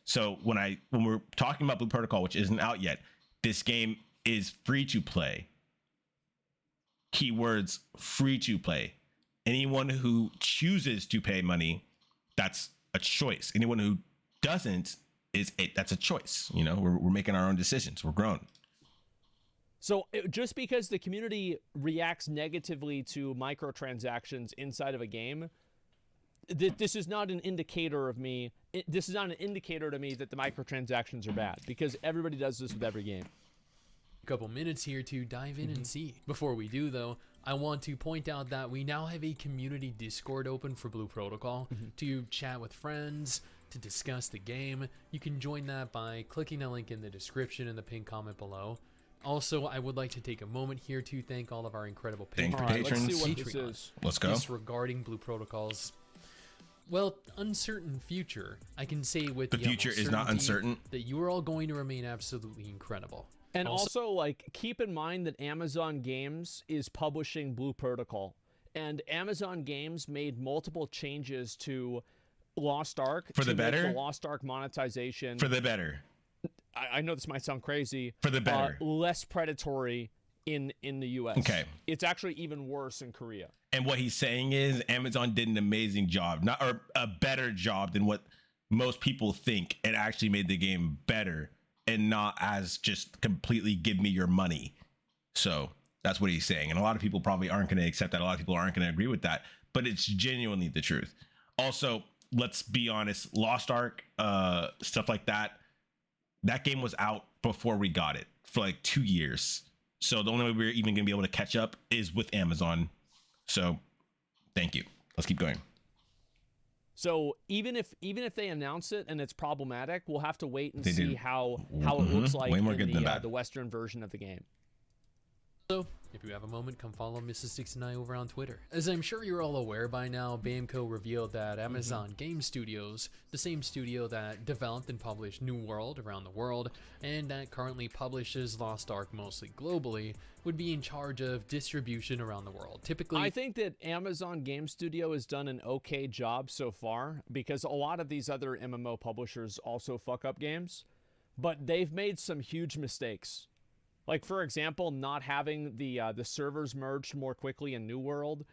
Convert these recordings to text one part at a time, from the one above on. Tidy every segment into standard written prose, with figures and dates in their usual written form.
So when we're talking about Blue Protocol, which isn't out yet, this game is free to play. Keywords free to play. Anyone who chooses to pay money, that's a choice. Anyone who doesn't, that's a choice. You know, we're making our own decisions. We're grown. So just because the community reacts negatively to microtransactions inside of a game, this is not an indicator of me. This is not an indicator to me that the microtransactions are bad, because everybody does this with every game. Couple minutes here to dive in and see. Before we do though, I want to point out that we now have a community Discord open for Blue Protocol to chat with friends, to discuss the game. You can join that by clicking the link in the description and the pinned comment below. Also, I would like to take a moment here to thank all of our incredible patrons. Let's see what this is. Let's go. Disregarding Blue Protocol's, well, uncertain future, I can say with the future is not uncertain, that you are all going to remain absolutely incredible. And also, like, keep in mind that Amazon Games is publishing Blue Protocol, and Amazon Games made multiple changes to Lost Ark for the better. The Lost Ark monetization for the better. I know this might sound crazy. For the better. Less predatory in the US. Okay. It's actually even worse in Korea. And what he's saying is Amazon did an amazing job, or a better job than what most people think, and actually made the game better and not as just completely give me your money. So that's what he's saying. And a lot of people probably aren't going to accept that. A lot of people aren't going to agree with that, but it's genuinely the truth. Also, let's be honest, Lost Ark, stuff like that, that game was out before we got it for like 2 years. So the only way we're even going to be able to catch up is with Amazon. So thank you. Let's keep going. So even if they announce it and it's problematic, we'll have to wait and see how it looks like in the Western version of the game. So, if you have a moment, come follow Mrs. 69 over on Twitter. As I'm sure you're all aware by now, Bamco revealed that Amazon Game Studios, the same studio that developed and published New World around the world, and that currently publishes Lost Ark mostly globally, would be in charge of distribution around the world. Typically, I think that Amazon Game Studio has done an okay job so far, because a lot of these other MMO publishers also fuck up games, but they've made some huge mistakes. Like, for example, not having the servers merged more quickly in New World,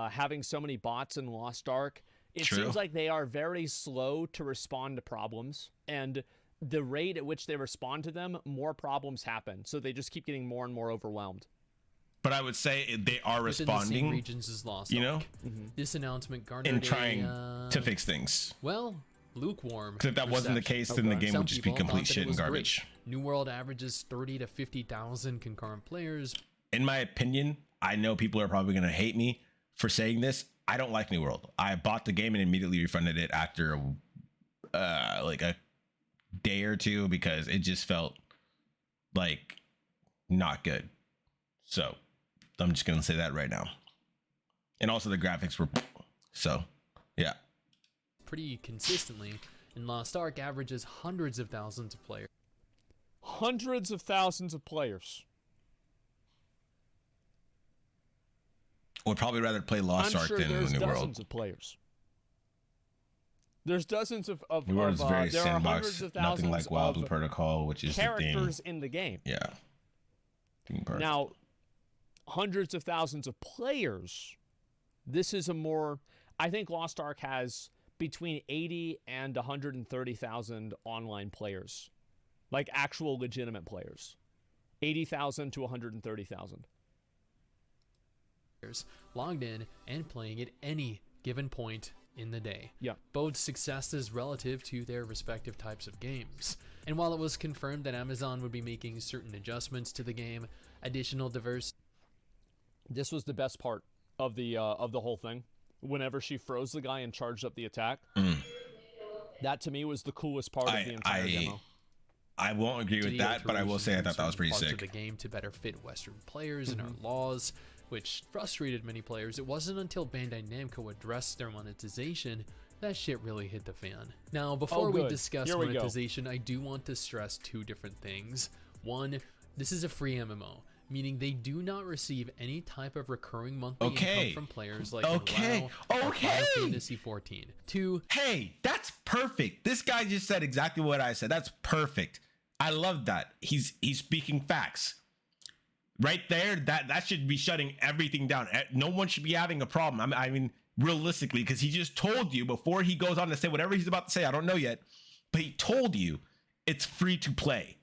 having so many bots in Lost Ark. It seems like they are very slow to respond to problems, and the rate at which they respond to them, more problems happen. So they just keep getting more and more overwhelmed. But I would say they are responding. The same regions as Lost Ark. You know, this announcement garnered and trying to fix things. Well, lukewarm. Because if that wasn't the case, then the game would just be complete shit and garbage. Great. New World averages 30 to 50,000 concurrent players. In my opinion, I know people are probably going to hate me for saying this. I don't like New World. I bought the game and immediately refunded it after like a day or two because it just felt like not good. So I'm just going to say that right now. And also the graphics were so, yeah. Pretty consistently, and Lost Ark averages hundreds of thousands of players. Hundreds of thousands of players. Would probably rather play Lost Ark than New World. There's dozens of players. There's dozens of New World is very there sandbox, are hundreds of thousands nothing like WoW Blue Protocol, which is characters in the game. Yeah. Now, hundreds of thousands of players. This is a more. I think Lost Ark has between 80 and 130,000 online players, like actual legitimate players. 80,000 to 130,000 logged in and playing at any given point in the day. Yeah. Both successes relative to their respective types of games. And while it was confirmed that Amazon would be making certain adjustments to the game, additional diversity. This was the best part of the whole thing. Whenever she froze the guy and charged up the attack, that to me was the coolest part of the entire demo. I won't agree with that, but I will say I thought that was pretty sick. Of the game to better fit Western players and our laws, which frustrated many players. It wasn't until Bandai Namco addressed their monetization that shit really hit the fan. Now, before we discuss monetization, I do want to stress two different things. One, this is a free MMO. meaning they do not receive any type of recurring monthly Okay. income from players like Okay. WoW or Okay. Final Fantasy 14. 2. Hey, that's perfect. This guy just said exactly what I said. That's perfect. I love that. He's speaking facts. Right there, that should be shutting everything down. No one should be having a problem. I mean realistically, because he just told you before he goes on to say whatever he's about to say. I don't know yet, but he told you it's free to play.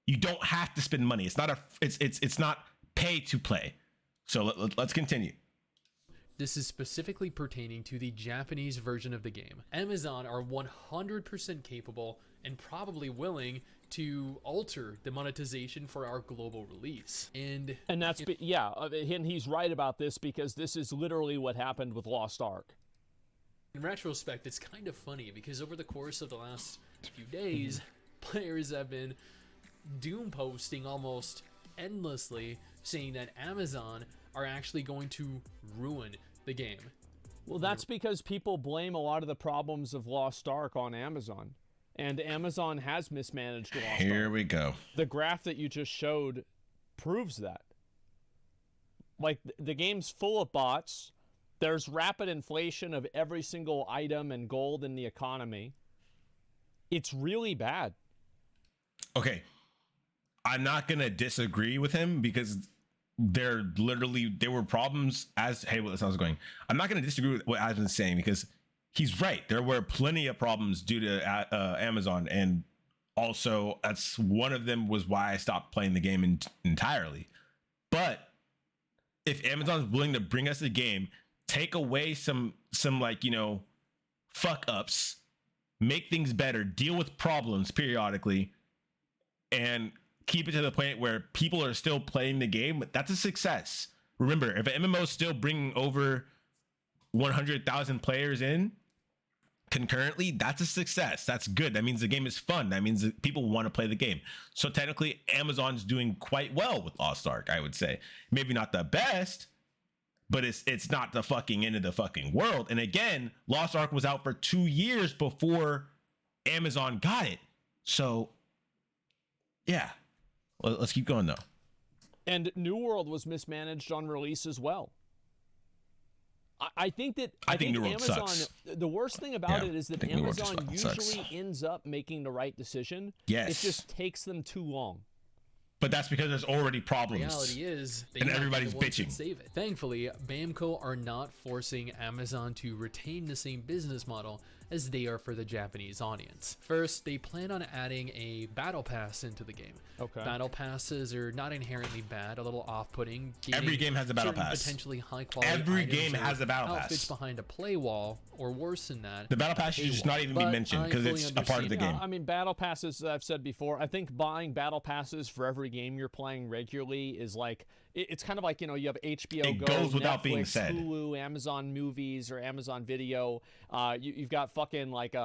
You don't have to spend money. It's not it's not pay to play. So let's continue. This is specifically pertaining to the Japanese version of the game. Amazon are 100% capable and probably willing to alter the monetization for our global release. And that's, and he's right about this because this is literally what happened with Lost Ark. in retrospect, it's kind of funny because over the course of the last few days, players have been doom posting almost endlessly saying that Amazon are actually going to ruin the game. Well, that's because people blame a lot of the problems of Lost Ark on Amazon. And Amazon has mismanaged Lost Ark. Here we go. The graph that you just showed proves that. Like, the game's full of bots. There's rapid inflation of every single item and gold in the economy. It's really bad. Okay. I'm not going to disagree with him because there were problems as, hey, well, that's how I was going. I'm not going to disagree with what Asmon's saying because he's right. There were plenty of problems due to Amazon. And also that's one of them was why I stopped playing the game entirely. But if Amazon's willing to bring us a game, take away some like, you know, fuck ups, make things better, deal with problems periodically, and keep it to the point where people are still playing the game, that's a success. Remember, if an MMO is still bringing over 100,000 players in concurrently, that's a success. That's good. That means the game is fun. That means that people want to play the game. So technically, Amazon's doing quite well with Lost Ark, I would say. Maybe not the best, but it's not the fucking end of the fucking world. And again, Lost Ark was out for 2 years before Amazon got it. So, yeah. Let's keep going, though. And New World was mismanaged on release as well. I think New World Amazon, sucks. The worst thing about it is that Amazon usually sucks. ends up making the right decision. Yes. It just takes them too long. But that's because there's already problems. Reality is, they and might be everybody's the ones that bitching. Save it. Thankfully, Bamco are not forcing Amazon to retain the same business model as they are for the Japanese audience. First, they plan on adding a battle pass into the game. Okay. Battle passes are not inherently bad, a little off-putting. Every game has a battle pass. Potentially high-quality Every items game or has a battle outfits pass. behind a play wall, or worse than that. The battle pass should just not even be But mentioned I because fully it's a part of the understand. game. I mean, battle passes, I've said before, I think buying battle passes for every game you're playing regularly is like, it's kind of like, you know, you have HBO It Go, goes without Netflix, being said. Hulu, Amazon Movies, or Amazon Video. You've got fucking like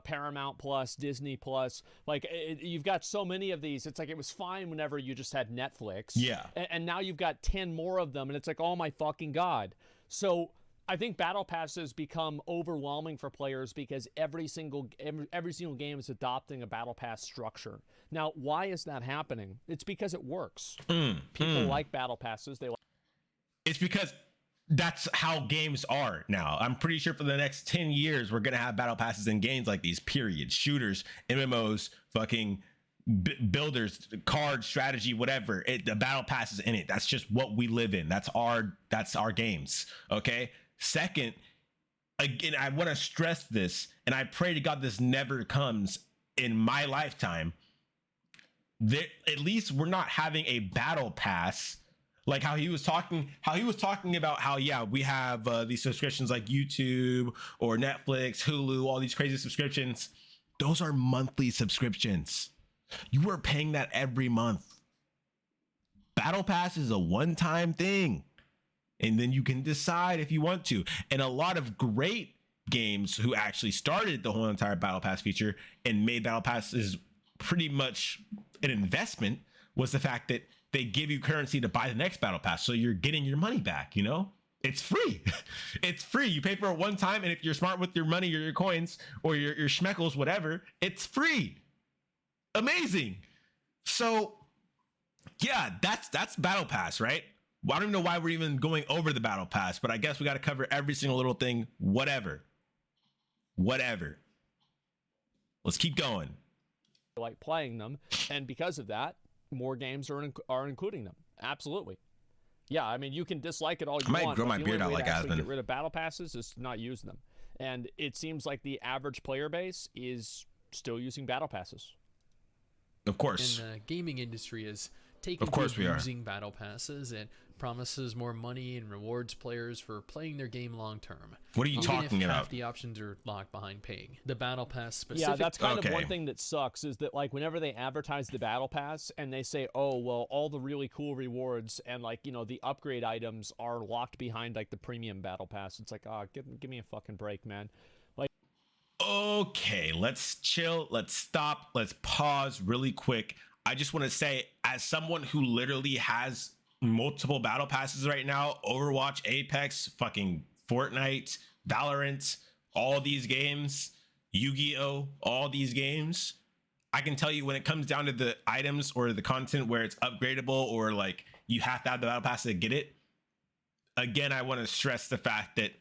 Paramount Plus, Disney Plus. Like, you've got so many of these. It's like it was fine whenever you just had Netflix. Yeah. And now you've got 10 more of them, and it's like, oh my fucking God. So I think battle passes become overwhelming for players because every single game is adopting a battle pass structure. Now, why is that happening? It's because it works. People like battle passes. It's because that's how games are now. I'm pretty sure for the next 10 years, we're going to have battle passes in games like these, period. Shooters, MMOs, fucking builders, card strategy, whatever. The battle pass is in it. That's just what we live in. That's our games. Okay. Second, again, I want to stress this, and I pray to God this never comes in my lifetime. At least we're not having a battle pass like how he was talking about how, yeah, we have these subscriptions like YouTube or Netflix, Hulu, all these crazy subscriptions. Those are monthly subscriptions. You are paying that every month. Battle pass is a one-time thing. And then you can decide if you want to. And a lot of great games who actually started the whole entire battle pass feature and made battle passes pretty much an investment was the fact that they give you currency to buy the next battle pass. So you're getting your money back, you know? It's free. It's free. You pay for it one time, and if you're smart with your money or your coins or your schmeckles, whatever, it's free. Amazing. So Yeah, that's battle pass, right? Well, I don't even know why we're even going over the battle pass, but I guess we got to cover every single little thing. Whatever. Let's keep going. like playing them, and because of that, more games are including them. Absolutely. Yeah, I mean, you can dislike it all you I might want. grow but my the beard only out way like to actually Asmon. get rid of battle passes is to not use them. And it seems like the average player base is still using battle passes. Of course. And the gaming industry is taking Of course to we are. using battle passes and promises more money and rewards players for playing their game long term. What are you Even talking if about? half the options are locked behind paying. The battle pass specific. Yeah, that's kind of Okay. one thing that sucks is that like whenever they advertise the battle pass and they say, oh, well, all the really cool rewards and like, you know, the upgrade items are locked behind like the premium battle pass. It's like, oh, give me a fucking break, man. Like, Okay, let's chill. Let's stop. Let's pause really quick. I just want to say, as someone who literally has multiple battle passes right now, Overwatch, Apex, fucking Fortnite, Valorant, all these games, Yu-Gi-Oh, all these games, I can tell you when it comes down to the items or the content where it's upgradable or like you have to have the battle pass to get it. Again, I want to stress the fact that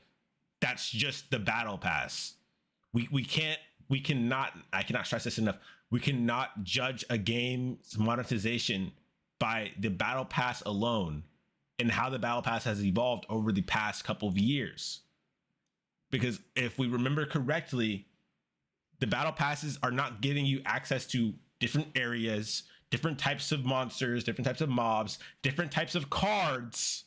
that's just the battle pass. I cannot stress this enough. We cannot judge a game's monetization by the battle pass alone and how the battle pass has evolved over the past couple of years. Because if we remember correctly, the battle passes are not giving you access to different areas, different types of monsters, different types of mobs, different types of cards.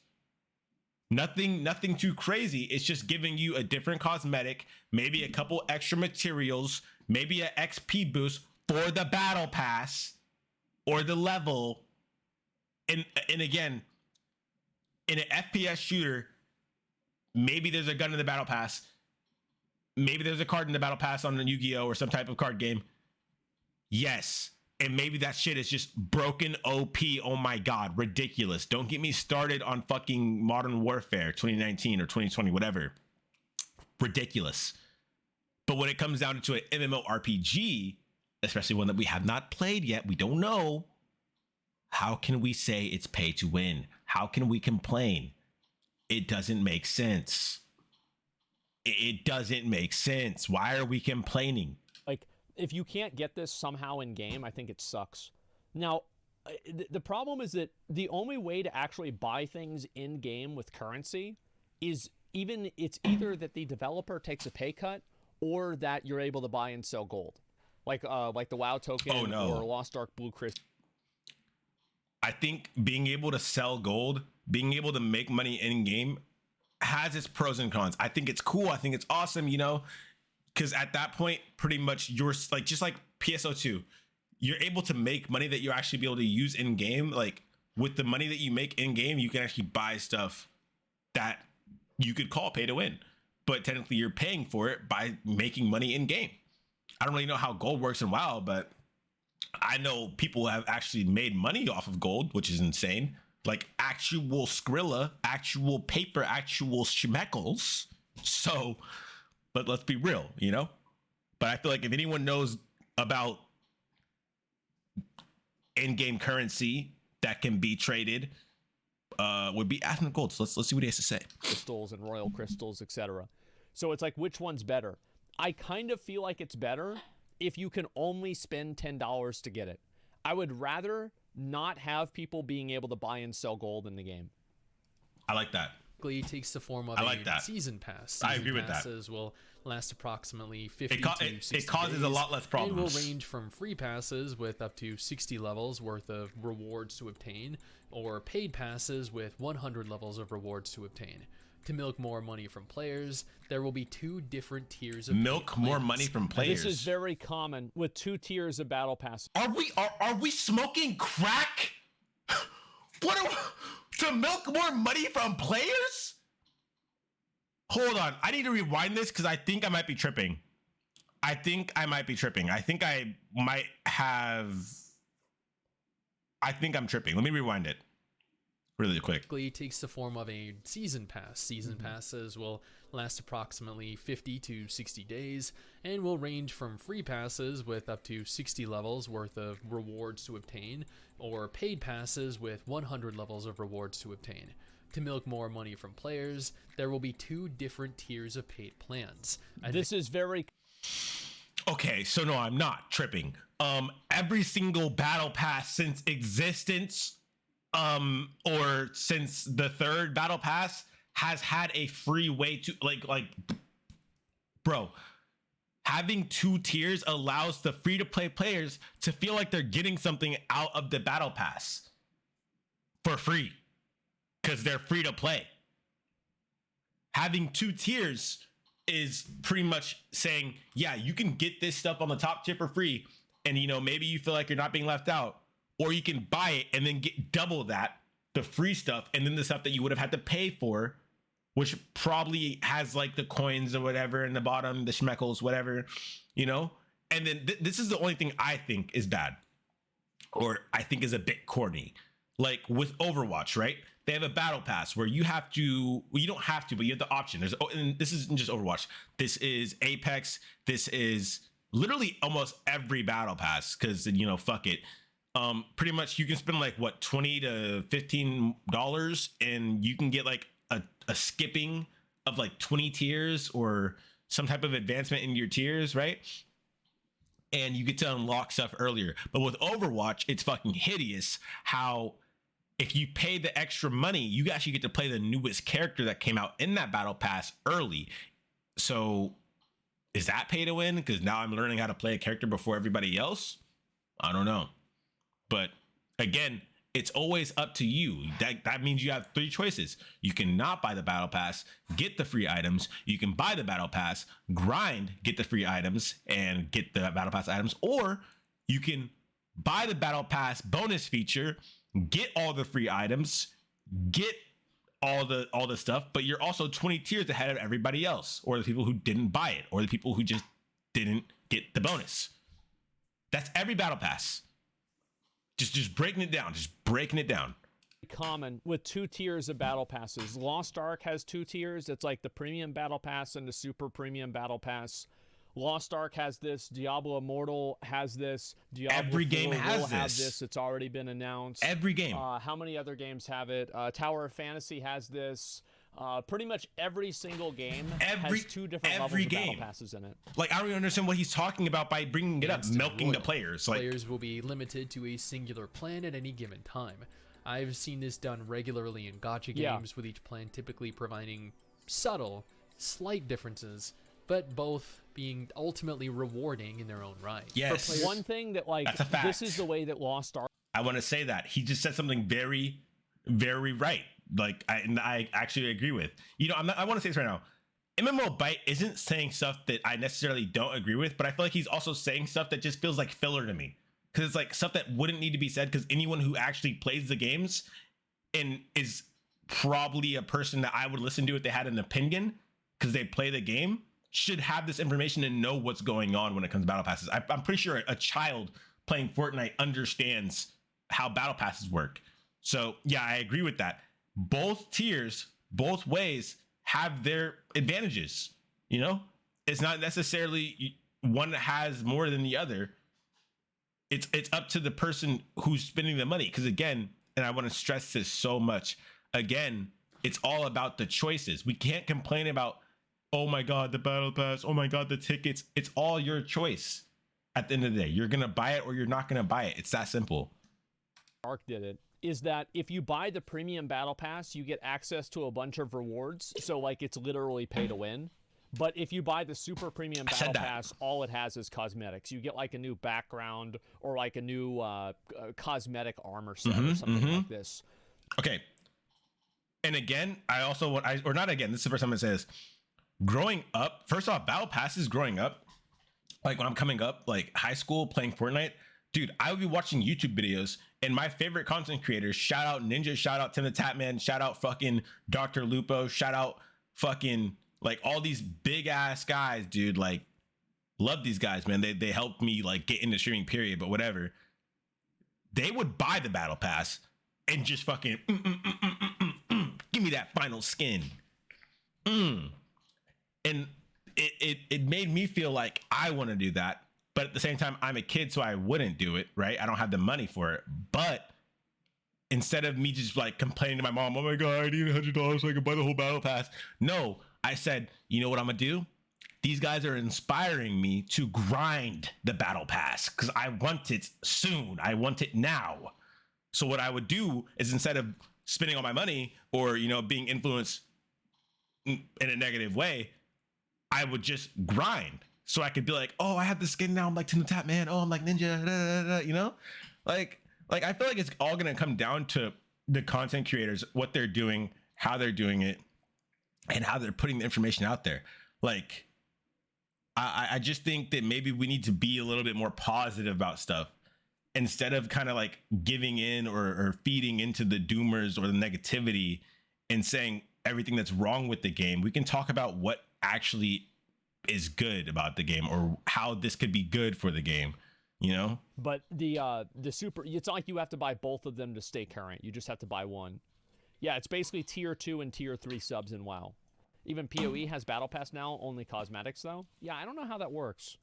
Nothing too crazy. It's just giving you a different cosmetic, maybe a couple extra materials, maybe an XP boost for the battle pass or the level. And again, in an FPS shooter, maybe there's a gun in the battle pass. Maybe there's a card in the battle pass on a Yu-Gi-Oh or some type of card game. Yes. And maybe that shit is just broken OP. Oh my God, ridiculous. Don't get me started on fucking Modern Warfare 2019 or 2020, whatever. Ridiculous. But when it comes down to an MMORPG, especially one that we have not played yet, we don't know, how can we say it's pay to win? How can we complain? It doesn't make sense. It doesn't make sense. Why are we complaining? like if you can't get this somehow in game, I think it sucks. Now, the problem is that the only way to actually buy things in game with currency is it's either that the developer takes a pay cut or that you're able to buy and sell gold, like the WoW token or Lost Ark Blue Crystal. I think being able to sell gold, being able to make money in game has its pros and cons. I think it's cool. I think it's awesome, you know, because at that point, pretty much you're like, just like PSO2, you're able to make money that you actually be able to use in game. Like with the money that you make in game, you can actually buy stuff that you could call pay to win, but technically you're paying for it by making money in game. I don't really know how gold works in WoW, but I know people have actually made money off of gold, which is insane. Like actual Skrilla, actual paper, actual schmeckles. So, but let's be real, you know? But I feel like if anyone knows about in-game currency that can be traded, would be ASMONGOLD. So let's see what he has to say. Crystals and royal crystals, etc. So it's like, which one's better? I kind of feel like it's better if you can only spend $10 to get it. I would rather not have people being able to buy and sell gold in the game. I like that. It takes the form of I like that. season pass. I agree with that. Passes will last approximately 50 It to 60 it causes days, a lot less problems. and will range from free passes with up to 60 levels worth of rewards to obtain, or paid passes with 100 levels of rewards to obtain. To milk more money from players, there will be two different tiers of Milk paid more plans. money from players. This is very common with 2 tiers of battle pass. Are we smoking crack? To milk more money from players? Hold on, I need to rewind this because I think I might be tripping. I think I'm tripping. Let me rewind it. really quick. It takes the form of a season pass. Season passes will last approximately 50 to 60 days and will range from free passes with up to 60 levels worth of rewards to obtain, or paid passes with 100 levels of rewards to obtain. To milk more money from players, there will be 2 different tiers of paid plans. This is very... Okay, so no, I'm not tripping. Every single battle pass since existence, or since the 3rd battle pass, has had a free way to bro, having 2 tiers allows the free to play players to feel like they're getting something out of the battle pass for free because they're free to play. Having 2 tiers is pretty much saying, yeah, you can get this stuff on the top tier for free, and maybe you feel like you're not being left out, or you can buy it and then get double that, the free stuff, and then the stuff that you would have had to pay for, which probably has like the coins or whatever in the bottom, the schmeckles, whatever, and then this is the only thing I think is bad, or I think is a bit corny. Like with Overwatch, right? They have a battle pass where you have to, well, you don't have to, but you have the option. And this isn't just Overwatch. This is Apex. This is literally almost every battle pass, because, fuck it. Pretty much you can spend like what, $20 to $15 and you can get like a skipping of like 20 tiers or some type of advancement in your tiers, right? And you get to unlock stuff earlier. But with Overwatch, it's fucking hideous how if you pay the extra money, you actually get to play the newest character that came out in that battle pass early. So is that pay to win? Because now I'm learning how to play a character before everybody else? I don't know. But again, it's always up to you. That means you have 3 choices. You can not buy the battle pass, get the free items. You can buy the battle pass, grind, get the free items, and get the battle pass items. Or you can buy the battle pass bonus feature, get all the free items, get all the stuff, but you're also 20 tiers ahead of everybody else, or the people who didn't buy it, or the people who just didn't get the bonus. That's every battle pass. Just breaking it down. Common with 2 tiers of battle passes. Lost Ark has 2 tiers. It's like the premium battle pass and the super premium battle pass. Lost Ark has this. Diablo Immortal has this. Diablo Every game 4 has will have this. this. It's already been announced. Every game. How many other games have it? Tower of Fantasy has this. Pretty much every single game has 2 different levels of battle passes in it. Like, I don't even understand what he's talking about by bringing it up, milking the players. Like, players will be limited to a singular plan at any given time. I've seen this done regularly in gacha games, with each plan typically providing subtle, slight differences, but both being ultimately rewarding in their own right. Yes. One thing that, like, that's a fact. This is the way that Lost Ark... I want to say that. He just said something very, very right. Like, I actually agree with. I want to say this right now. MMOBYTE isn't saying stuff that I necessarily don't agree with, but I feel like he's also saying stuff that just feels like filler to me. Because it's like stuff that wouldn't need to be said, because anyone who actually plays the games and is probably a person that I would listen to if they had an opinion, because they play the game, should have this information and know what's going on when it comes to battle passes. I'm pretty sure a child playing Fortnite understands how battle passes work. So yeah, I agree with that. Both tiers, both ways have their advantages. It's not necessarily one that has more than the other. It's up to the person who's spending the money. Because again, and I want to stress this so much, again, it's all about the choices. We can't complain about, oh my God, the battle pass, oh my God, the tickets. It's all your choice. At the end of the day, you're going to buy it or you're not going to buy it. It's that simple. Ark did it, is that if you buy the premium battle pass, you get access to a bunch of rewards. So like it's literally pay to win. But if you buy the super premium battle pass, all it has is cosmetics. You get like a new background or like a new cosmetic armor set or something like this. Okay. And again, I also want, or not again, this is the first time I say this. Growing up, first off, battle passes growing up, like when I'm coming up, like high school playing Fortnite, dude, I would be watching YouTube videos, and my favorite content creators, shout out Ninja, shout out Tim the Tatman, shout out fucking Dr. Lupo, shout out fucking like all these big ass guys, dude. Like, love these guys, man. They helped me like get into streaming, period, but whatever. They would buy the battle pass and just fucking give me that final skin. And it made me feel like I want to do that, but at the same time, I'm a kid, so I wouldn't do it, right? I don't have the money for it. But instead of me just like complaining to my mom, oh my God, I need $100 so I can buy the whole battle pass. No, I said, you know what I'm gonna do? These guys are inspiring me to grind the battle pass because I want it soon. I want it now. So what I would do is instead of spending all my money or, you know, being influenced in a negative way, I would just grind. So I could be like, oh, I have the skin now. I'm like Tim the Tap Man. Oh, I'm like Ninja, you know? Like I feel like it's all going to come down to the content creators, what they're doing, how they're doing it, and how they're putting the information out there. Like, I just think that maybe we need to be a little bit more positive about stuff instead of kind of like giving in or feeding into the doomers or the negativity and saying everything that's wrong with the game. We can talk about what actually is good about the game or how this could be good for the game, you know? But the super, it's not like you have to buy both of them to stay current. You just have to buy one. Yeah, it's basically tier 2 and tier 3 subs in WoW. Even PoE has battle pass now, only cosmetics though. Yeah, I don't know how that works.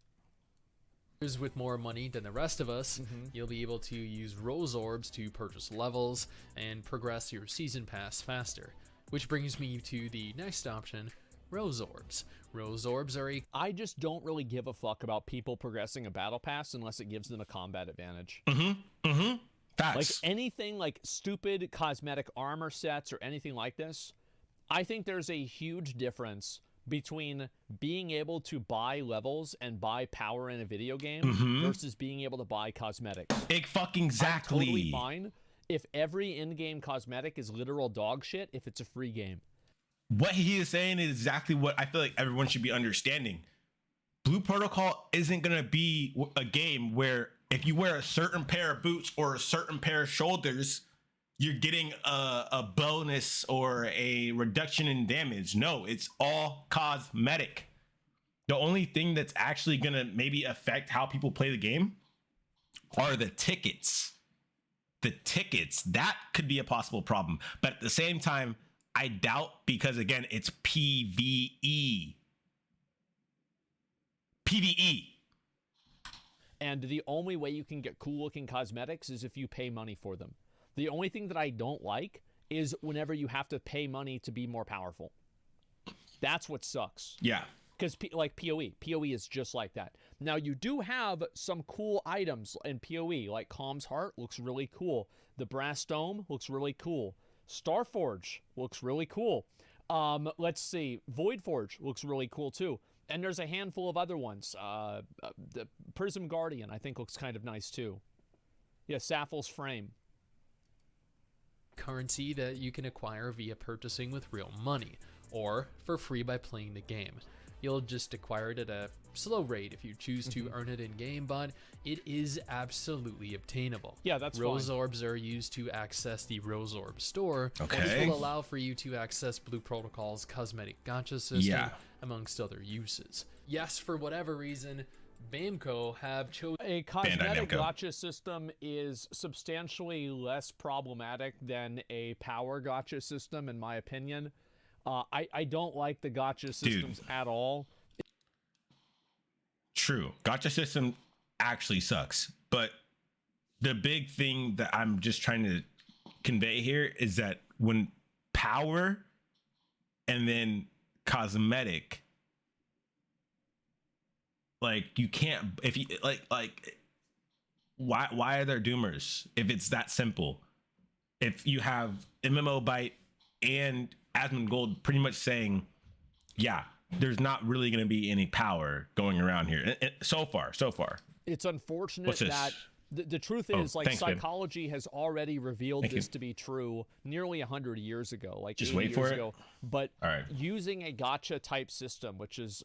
With more money than the rest of us, you'll be able to use rose orbs to purchase levels and progress your season pass faster. Which brings me to the next option, rose orbs. Rose orbs are I just don't really give a fuck about people progressing a battle pass unless it gives them a combat advantage. Facts. Like anything like stupid cosmetic armor sets or anything like this, I think there's a huge difference between being able to buy levels and buy power in a video game versus being able to buy cosmetics. Exactly. I'm totally fine if every in-game cosmetic is literal dog shit if it's a free game. What he is saying is exactly what I feel like everyone should be understanding. Blue Protocol isn't going to be a game where if you wear a certain pair of boots or a certain pair of shoulders, you're getting a bonus or a reduction in damage. No, it's all cosmetic. The only thing that's actually going to maybe affect how people play the game are the tickets. The tickets, that could be a possible problem. But at the same time, I doubt, because again, it's PvE. PvE. And the only way you can get cool looking cosmetics is if you pay money for them. The only thing that I don't like is whenever you have to pay money to be more powerful. That's what sucks. Yeah. Because like PoE is just like that. Now you do have some cool items in PoE, like Calm's Heart looks really cool. The Brass Dome looks really cool. Starforge looks really cool. Let's see, Voidforge looks really cool too. And there's a handful of other ones. The Prism Guardian I think looks kind of nice too. Yeah, Sappho's Frame. Currency that you can acquire via purchasing with real money, or for free by playing the game. You'll just acquire it at a slow rate if you choose to earn it in game, but it is absolutely obtainable. Yeah, that's Rose fine. orbs are used to access the Rose Orb store, Okay. which will allow for you to access Blue Protocol's cosmetic gacha system, amongst other uses. Yes, for whatever reason, Bamco have chosen A cosmetic Namco. gacha system is substantially less problematic than a power gacha system, in my opinion. I don't like the gacha systems at all. True. Gacha system actually sucks. But the big thing that I'm just trying to convey here is that when power and then cosmetic, like you can't, if you like why are there doomers if it's that simple? If you have MMOBYTE and ASMONGOLD pretty much saying, yeah, there's not really going to be any power going around here. So far. It's unfortunate What's this? that the truth is, like, thanks, babe. psychology has already revealed Thank this you. to be true nearly 100 years ago, like Just 80 wait for years it. ago. But All right. using a gacha type system, which is,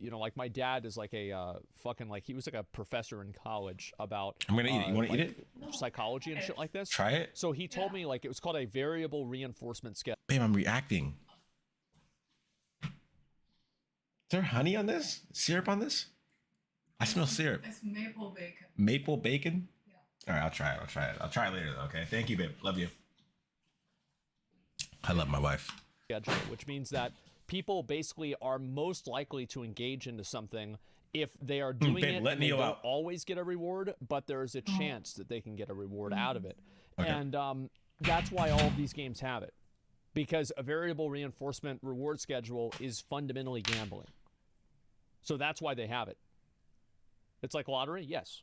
you know, like my dad is like a fucking, like, he was like a professor in college about I'm gonna eat it. You want to like, eat it? psychology and shit like this. Try it. So he told me, like, it was called a variable reinforcement schedule. Babe, I'm reacting. Is there honey on this? Syrup on this? I smell syrup. It's maple bacon. Maple bacon? All right, I'll try it. I'll try it later though. Okay. Thank you, babe. Love you. I love my wife. Schedule, which means that people basically are most likely to engage into something if they are doing babe, it let and they Neo don't out. always get a reward, but there's a chance that they can get a reward out of it. Okay. And that's why all of these games have it. Because a variable reinforcement reward schedule is fundamentally gambling. So that's why they have it. It's like lottery, yes.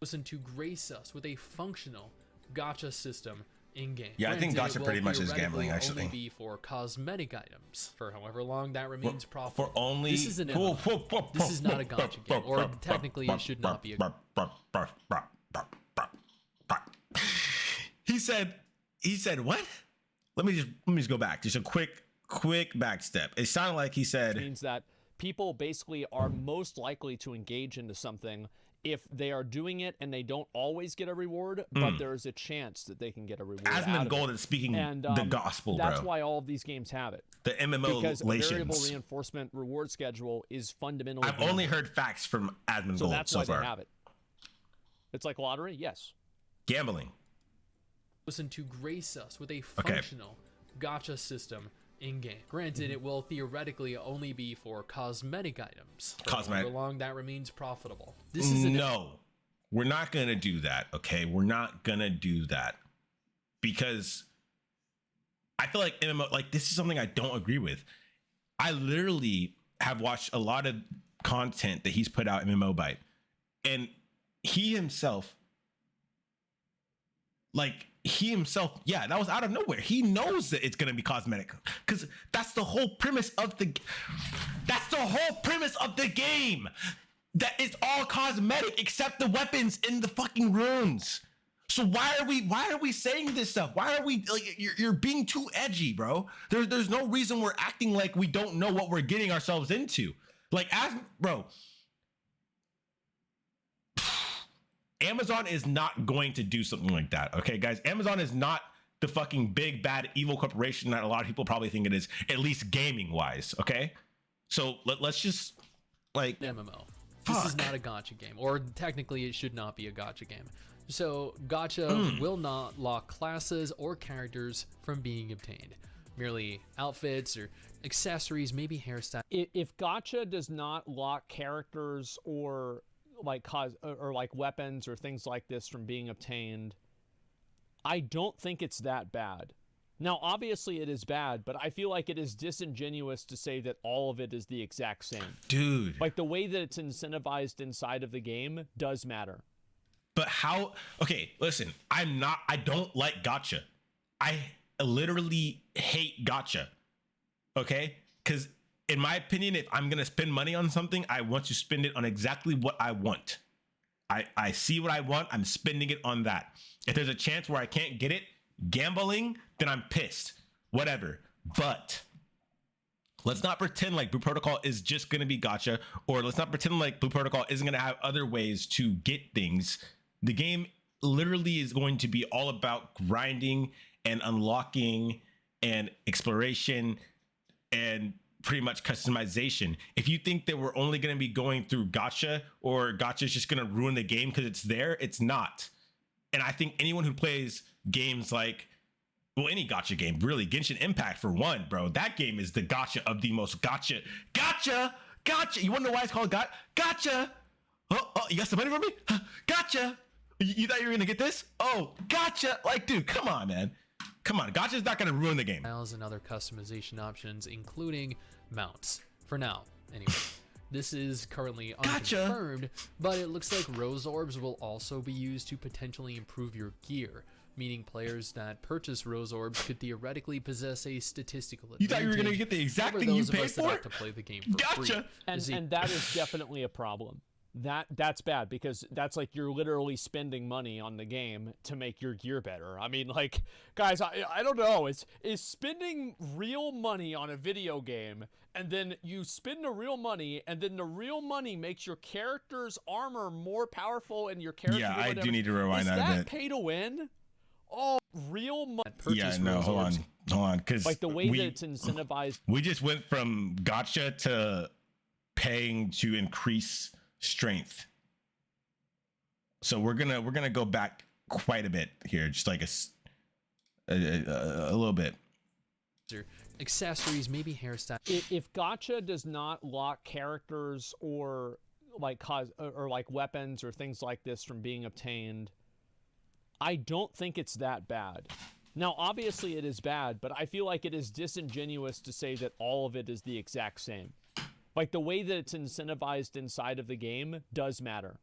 Listen to grace us with a functional gacha system in-game. Yeah, I think Granted, gacha it will pretty much is theoretically gambling, actually. only be for cosmetic items for however long that remains For profitable. only This is an MMO. This is not a gacha game, or technically it should not be a. He said what? Let me just go back. Just a quick back step. It sounded like he said Means that people basically are most likely to engage into something if they are doing it and they don't always get a reward, but there's a chance that they can get a reward out of ASMONGOLD it. is speaking And the gospel, bro. that's why all of these games have it. The MMO Because a variable relations. reinforcement reward schedule is fundamentally I've only heard facts from ASMONGOLD so that's so why far. they have it. It's like lottery, yes. Gambling. Listen to grace us with a functional gacha system in-game. Granted, it will theoretically only be for cosmetic items. For Cosmetic. however long that remains profitable. This is an No, we're not gonna do that. Okay, we're not gonna do that because I feel like MMO, like this is something I don't agree with. I literally have watched a lot of content that he's put out in MMOBYTE, and he himself, yeah, that was out of nowhere. He knows that it's gonna be cosmetic because that's the whole premise of the game. That it's all cosmetic except the weapons in the fucking runes. So why are we saying this stuff? Why are we like you're being too edgy, bro? There's no reason we're acting like we don't know what we're getting ourselves into. Like bro, Amazon is not going to do something like that. Okay, guys, Amazon is not the fucking big bad evil corporation that a lot of people probably think it is, at least gaming wise. Okay, so let's just like MMO. This is not a gacha game, or technically it should not be a gacha game. So gacha will not lock classes or characters from being obtained. Merely outfits or accessories, maybe hairstyle. If gacha does not lock characters or like like weapons or things like this from being obtained, I don't think it's that bad. Now, obviously it is bad, but I feel like it is disingenuous to say that all of it is the exact same. Dude. Like the way that it's incentivized inside of the game does matter. But how? Okay, listen, I don't like gacha. I literally hate gacha. Okay? Because in my opinion, if I'm going to spend money on something, I want to spend it on exactly what I want. I see what I want. I'm spending it on that. If there's a chance where I can't get it, gambling, then I'm pissed. Whatever. But let's not pretend like Blue Protocol is just going to be gacha, or let's not pretend like Blue Protocol isn't going to have other ways to get things. The game literally is going to be all about grinding and unlocking and exploration and pretty much customization. If you think that we're only going to be going through gacha, or gacha is just going to ruin the game because it's there, it's not. And I think anyone who plays games like, well, any gacha game, really, Genshin Impact for one, bro, that game is the gacha of the most gacha. You want to know why it's called gacha? Oh, you got some money for me? Gotcha. You thought you were gonna get this? Oh, gotcha. Like, dude, come on, man. Come on, gacha's not gonna ruin the game. And other customization options, including mounts. For now, anyway. This is currently unconfirmed, but it looks like rose orbs will also be used to potentially improve your gear, meaning players that purchase rose orbs could theoretically possess a statistical advantage. You thought you were gonna get the exact thing you paid for? To play the game for free. And that is definitely a problem. That's bad, because that's like you're literally spending money on the game to make your gear better. I mean, like, guys, I don't know. Is spending real money on a video game, and then you spend the real money, and then the real money makes your character's armor more powerful, and your character. Yeah, I do need to rewind that a bit. Pay to win? Oh, real money. Yeah, no, hold on, because like the way that it's incentivized. We just went from gacha to paying to increase strength. So we're gonna go back quite a bit here, just like a little bit. Accessories, maybe hairstyle. If gacha does not lock characters or like like weapons or things like this from being obtained, I don't think it's that bad. Now, obviously it is bad, but I feel like it is disingenuous to say that all of it is the exact same. Like, the way that it's incentivized inside of the game does matter.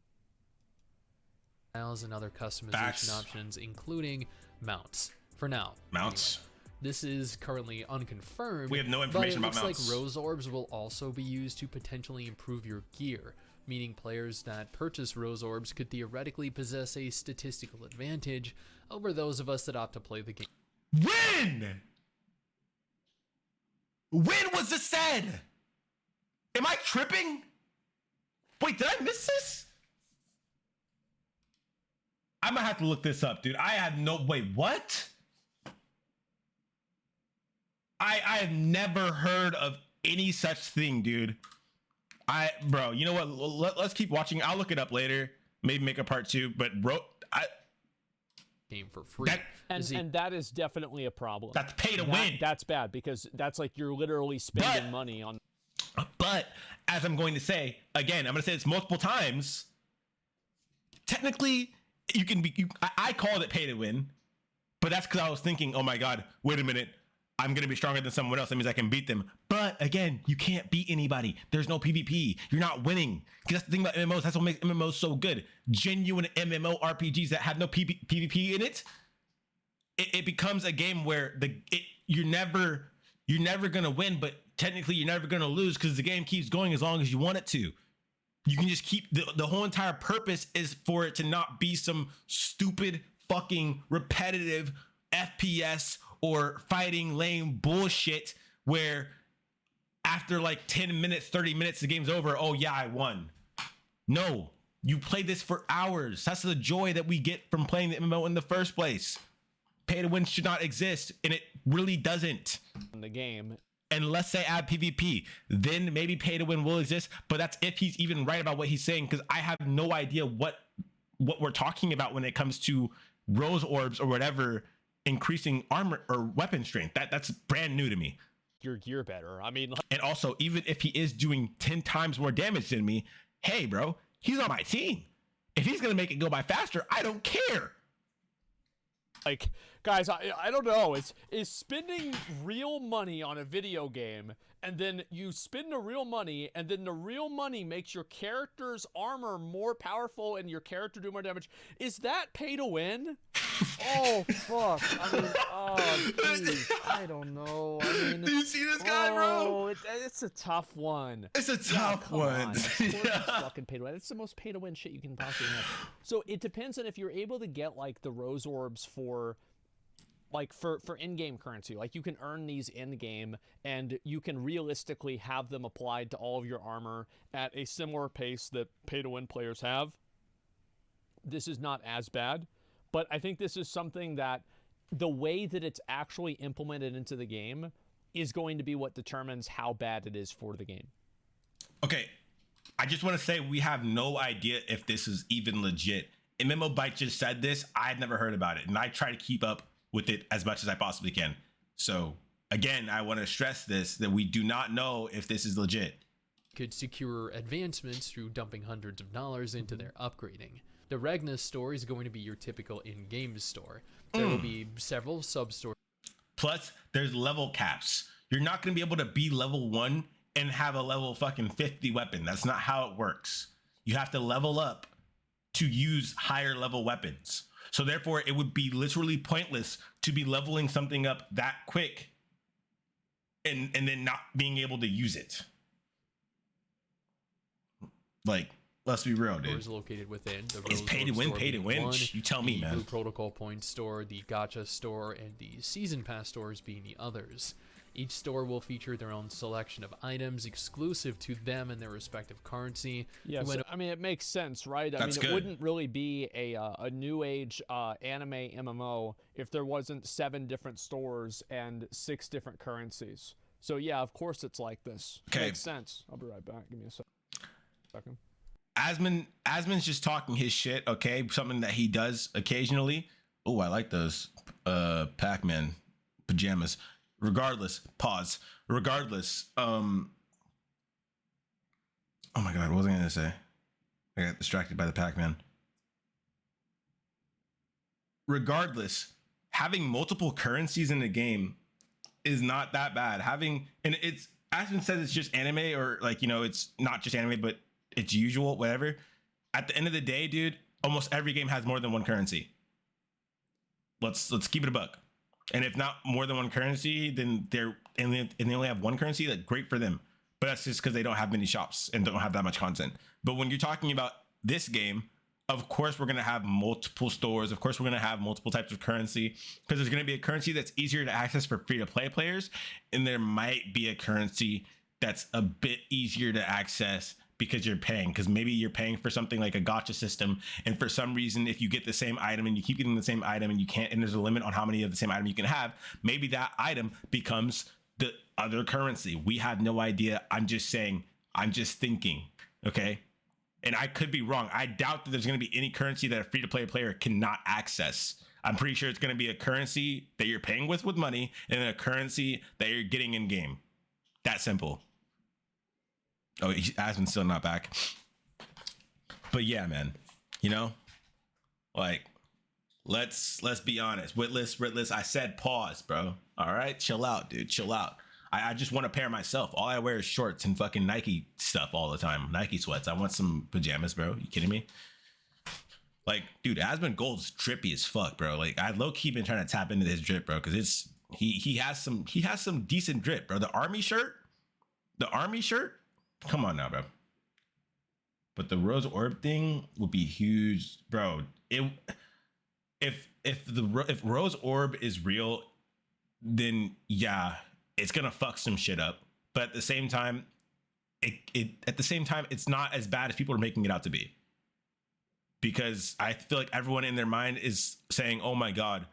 Styles and other customization Facts. options, including mounts. For now. Mounts. Anyway. This is currently unconfirmed. We have no information about mounts. But it mounts. looks like rose orbs will also be used to potentially improve your gear, meaning players that purchase rose orbs could theoretically possess a statistical advantage over those of us that opt to play the game. When? When was this said? Am I tripping? Wait, did I miss this? I'm gonna have to look this up, dude. I had no, wait, what? I have never heard of any such thing, dude. Bro, you know what? Let's keep watching. I'll look it up later. Maybe make a part 2. But bro, Game for free. And that is definitely a problem. That's pay to win. That's bad, because that's like you're literally spending money on. But as I'm going to say again, I'm going to say this multiple times. Technically, you can be. I called it pay to win, but that's because I was thinking, oh my god, wait a minute. I'm going to be stronger than someone else. That means I can beat them. But again, you can't beat anybody. There's no PvP. You're not winning. Because that's the thing about MMOs. That's what makes MMOs so good. Genuine MMO RPGs that have no PvP in it. It becomes a game where you're never going to win, but technically you're never going to lose because the game keeps going as long as you want it to. You can just keep the whole entire purpose is for it to not be some stupid fucking repetitive FPS or fighting lame bullshit where after like 10 minutes, 30 minutes, the game's over. Oh yeah, I won. No, you play this for hours. That's the joy that we get from playing the MMO in the first place. Pay to win should not exist, and it really doesn't. In the game. Unless they add PvP, then maybe pay to win will exist. But that's if he's even right about what he's saying, because I have no idea what we're talking about when it comes to rose orbs or whatever increasing armor or weapon strength. That's brand new to me. Your gear better. I mean, and also, even if he is doing 10 times more damage than me, hey, bro, he's on my team. If he's gonna make it go by faster, I don't care. Like, guys, I don't know. Is spending real money on a video game, and then you spend the real money, and then the real money makes your character's armor more powerful and your character do more damage. Is that pay to win? Oh, fuck. I mean, oh, geez. I don't know. I mean, do you see this guy, bro? It's a tough one. It's a tough one. Of course it's fucking pay to win. It's the most pay to win shit you can possibly have. So it depends on if you're able to get like the rose orbs for in-game currency. Like, you can earn these in-game, and you can realistically have them applied to all of your armor at a similar pace that pay-to-win players have. This is not as bad, but I think this is something that the way that it's actually implemented into the game is going to be what determines how bad it is for the game. Okay, I just want to say we have no idea if this is even legit. MMOBYTE just said this. I've never heard about it, and I try to keep up with it as much as I possibly can. So again, I want to stress this, that we do not know if this is legit. Could secure advancements through dumping hundreds of dollars into their upgrading. The Regna store is going to be your typical in-game store. There will be several sub-stores. Plus, there's level caps. You're not going to be able to be level 1 and have a level fucking 50 weapon. That's not how it works. You have to level up to use higher level weapons. So therefore, it would be literally pointless to be leveling something up that quick and then not being able to use it. Like, let's be real, dude. Stores located within the It's pay to win, pay to win. You tell me, man. The Blue Protocol Point store, the Gacha store, and the Season Pass stores being the others. Each store will feature their own selection of items exclusive to them and their respective currency. Yeah, so, I mean, it makes sense, right? I mean, it wouldn't really be a new age anime MMO if there wasn't 7 different stores and 6 different currencies. So yeah, of course it's like this. Okay. Makes sense. I'll be right back. Give me a second. Asmon's just talking his shit, okay? Something that he does occasionally. Oh, I like those Pac-Man pajamas. Regardless, pause. Regardless, oh my god, what was I gonna say? I got distracted by the Pac-Man. Regardless, having multiple currencies in the game is not that bad. And it's, Aspen says it's just anime, or like, you know, it's not just anime, but it's usual, whatever. At the end of the day, dude, almost every game has more than one currency. Let's keep it a buck. And if not more than one currency, then they only have one currency. Like, great for them. But that's just because they don't have many shops and don't have that much content. But when you're talking about this game, of course we're gonna have multiple stores. Of course we're gonna have multiple types of currency, because there's gonna be a currency that's easier to access for free-to-play players, and there might be a currency that's a bit easier to access because you're paying, because maybe you're paying for something like a gacha system, and for some reason, if you get the same item and you keep getting the same item and you can't, and there's a limit on how many of the same item you can have, maybe that item becomes the other currency. We have no idea. I'm just saying, I'm just thinking, okay? And I could be wrong. I doubt that there's going to be any currency that a free-to-play player cannot access. I'm pretty sure it's going to be a currency that you're paying with money, and then a currency that you're getting in game. That simple. Oh, Aspen's still not back. But yeah, man, you know, like, let's be honest. Witless, I said pause, bro. All right, chill out, dude. Chill out. I just want a pair myself. All I wear is shorts and fucking Nike stuff all the time. Nike sweats. I want some pajamas, bro. You kidding me? Like, dude, ASMONGOLD's drippy as fuck, bro. Like, I low key been trying to tap into his drip, bro, because it's he has some decent drip, bro. The army shirt. Come on now, bro. But the Rose Orb thing would be huge, bro. If Rose Orb is real, then yeah, it's gonna fuck some shit up. But at the same time, it's not as bad as people are making it out to be. Because I feel like everyone in their mind is saying, "Oh my god,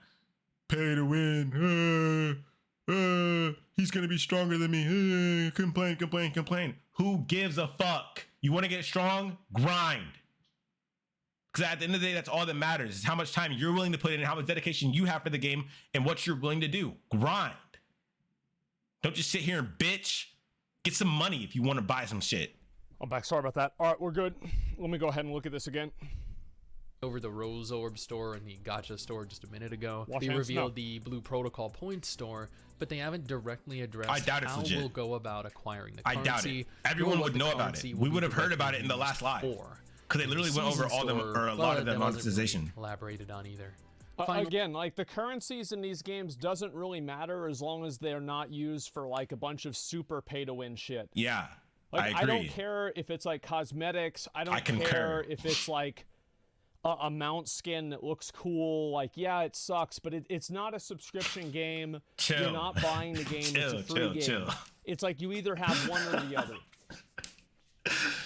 pay to win. He's gonna be stronger than me. Complain. Who gives a fuck? You want to get strong? Grind. Because at the end of the day, that's all that matters. Is how much time you're willing to put in, and how much dedication you have for the game, and what you're willing to do. Grind. Don't just sit here and bitch. Get some money if you want to buy some shit." I'm back. Sorry about that. All right, we're good. Let me go ahead and look at this again. Over the Rose Orb store and the Gacha store just a minute ago, Wash they hands? revealed No. the Blue Protocol Points store, but they haven't directly addressed I doubt it's how legit. we'll go about acquiring the I currency. doubt it. nor Everyone what would the know about currency it. will We be would have heard directly about it in the used last live. for. Because they literally went over Season all them, store, or a lot but of the that wasn't monetization. really elaborated on either. Again, like, the currencies in these games doesn't really matter as long as they're not used for like a bunch of super pay-to-win shit. Yeah, Like, I agree. don't care if it's like cosmetics. I don't concur. care if it's like a mount skin that looks cool. Like, yeah, it sucks, but it's not a subscription game. Chill. You're not buying the game. It's a free game. Chill. It's like you either have one or the other.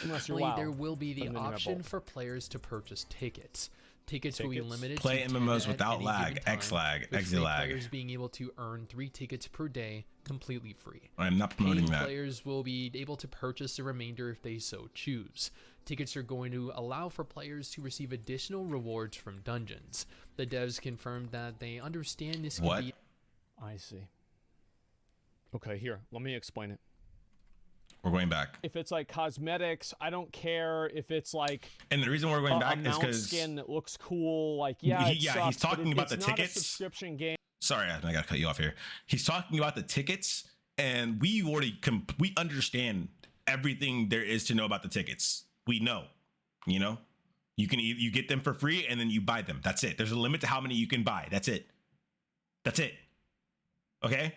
Unless you're Finally, WoW. there will be the But then you have option both. for players to purchase tickets. Tickets will be Tickets? limited Play to 10 MMOs at without any lag, given time, X-lag, with free X-lag. players being able to earn 3 tickets per day completely free. I'm not promoting Paying that. players will be able to purchase the remainder if they so choose. Tickets are going to allow for players to receive additional rewards from dungeons. The devs confirmed that they understand this can What? be I see. Okay, here. Let me explain it. We're going back. If it's like cosmetics, I don't care if it's like And the reason we're going a back is mount because skin that looks cool. Like, yeah, it he's sucks, but talking about it's the not tickets. a subscription game. Sorry, I gotta cut you off here. He's talking about the tickets, and we already we understand everything there is to know about the tickets. We know, you know, you get them for free and then you buy them. That's it. There's a limit to how many you can buy. That's it. Okay.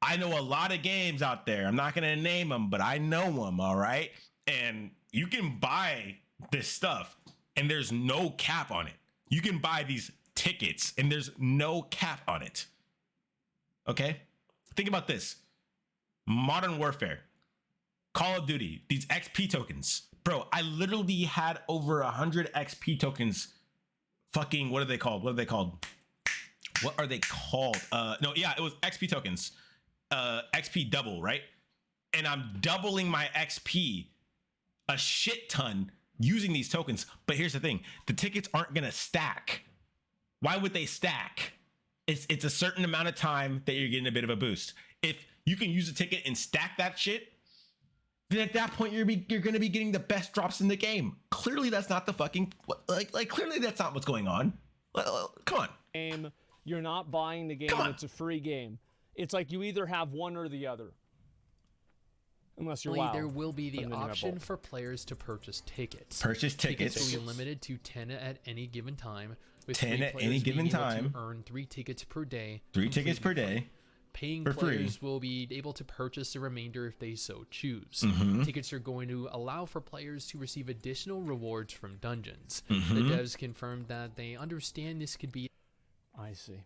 I know a lot of games out there. I'm not gonna name them, but I know them. All right, and you can buy this stuff, and there's no cap on it. You can buy these tickets, and there's no cap on it. Okay? Think about this. Modern Warfare, Call of Duty, these XP tokens. Bro, I literally had over 100 XP tokens. Fucking, what are they called? What are they called? No, yeah, it was XP tokens. XP double, right? And I'm doubling my XP a shit ton using these tokens. But here's the thing, the tickets aren't gonna stack. Why would they stack? It's a certain amount of time that you're getting a bit of a boost. If you can use a ticket and stack that shit, then at that point you're gonna be getting the best drops in the game. Clearly that's not the fucking, like clearly that's not what's going on. Come on. Game, you're not buying the game, it's a free game. It's like you either have one or the other. Unless you're WoW. There will be the And then you have option both. for players to purchase tickets. Purchase tickets. Tickets will be limited to 10 at any given time. With 10 free at players any being given able time. To earn 3 tickets per day. 3 tickets per completely free. day. Paying for free. players will be able to purchase the remainder if they so choose. Mm-hmm. Tickets are going to allow for players to receive additional rewards from dungeons. Mm-hmm. The devs confirmed that they understand this could be. I see.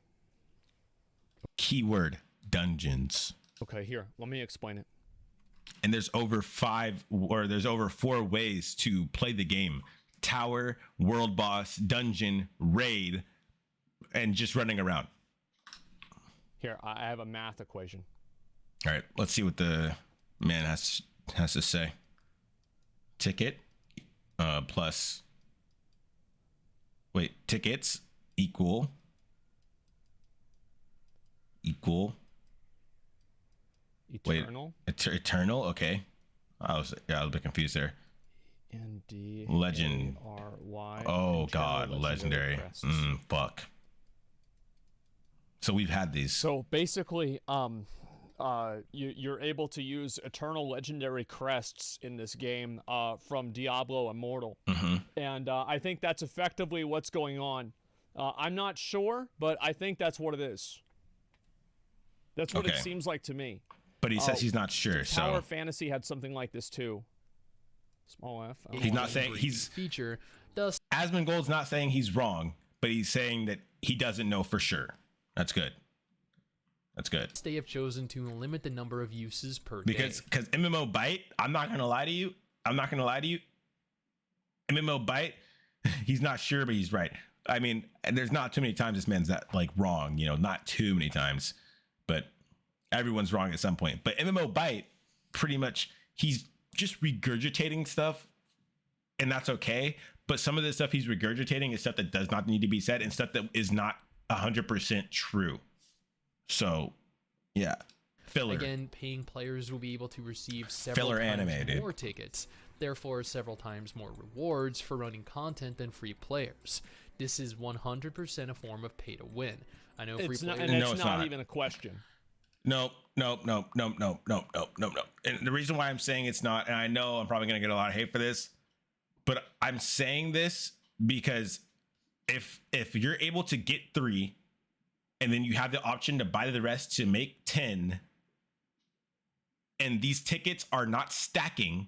Keyword, dungeons. Okay, here, let me explain it. And there's over 4 ways to play the game: tower, world boss, dungeon, raid, and just running around. Here, I have a math equation. All right, let's see what the man has to say. Ticket plus, wait, tickets equal Eternal. Wait, eternal. Okay, I was a bit confused there. ND Legend. RY. Oh God, legendary. Fuck. So we've had these. So basically, you're able to use eternal legendary crests in this game from Diablo Immortal, and I think that's effectively what's going on. I'm not sure, but I think that's what it is. That's what it Okay. seems like to me. But he says he's not sure. Tower So Fantasy had something like this too. Small f. I don't he's know. not saying he's. feature does Asmongold's not saying he's wrong, but he's saying that he doesn't know for sure. That's good. That's good. they have chosen to limit the number of uses per Because day. MMOBYTE, I'm not gonna lie to you. MMOBYTE, he's not sure, but he's right. I mean, there's not too many times this man's that like wrong, not too many times, but everyone's wrong at some point. But MMOBYTE, pretty much, he's just regurgitating stuff, and that's okay. But some of the stuff he's regurgitating is stuff that does not need to be said and stuff that is not 100% true. So, yeah, filler. Again, paying players will be able to receive several Filler times anime, dude. more tickets, therefore several times more rewards for running content than free players. This is 100% a form of pay to win. I know free It's not, players. and No, it's it's not not. even a question. No. And the reason why I'm saying it's not, and I know I'm probably going to get a lot of hate for this, but I'm saying this because if you're able to get 3 and then you have the option to buy the rest to make 10, and these tickets are not stacking,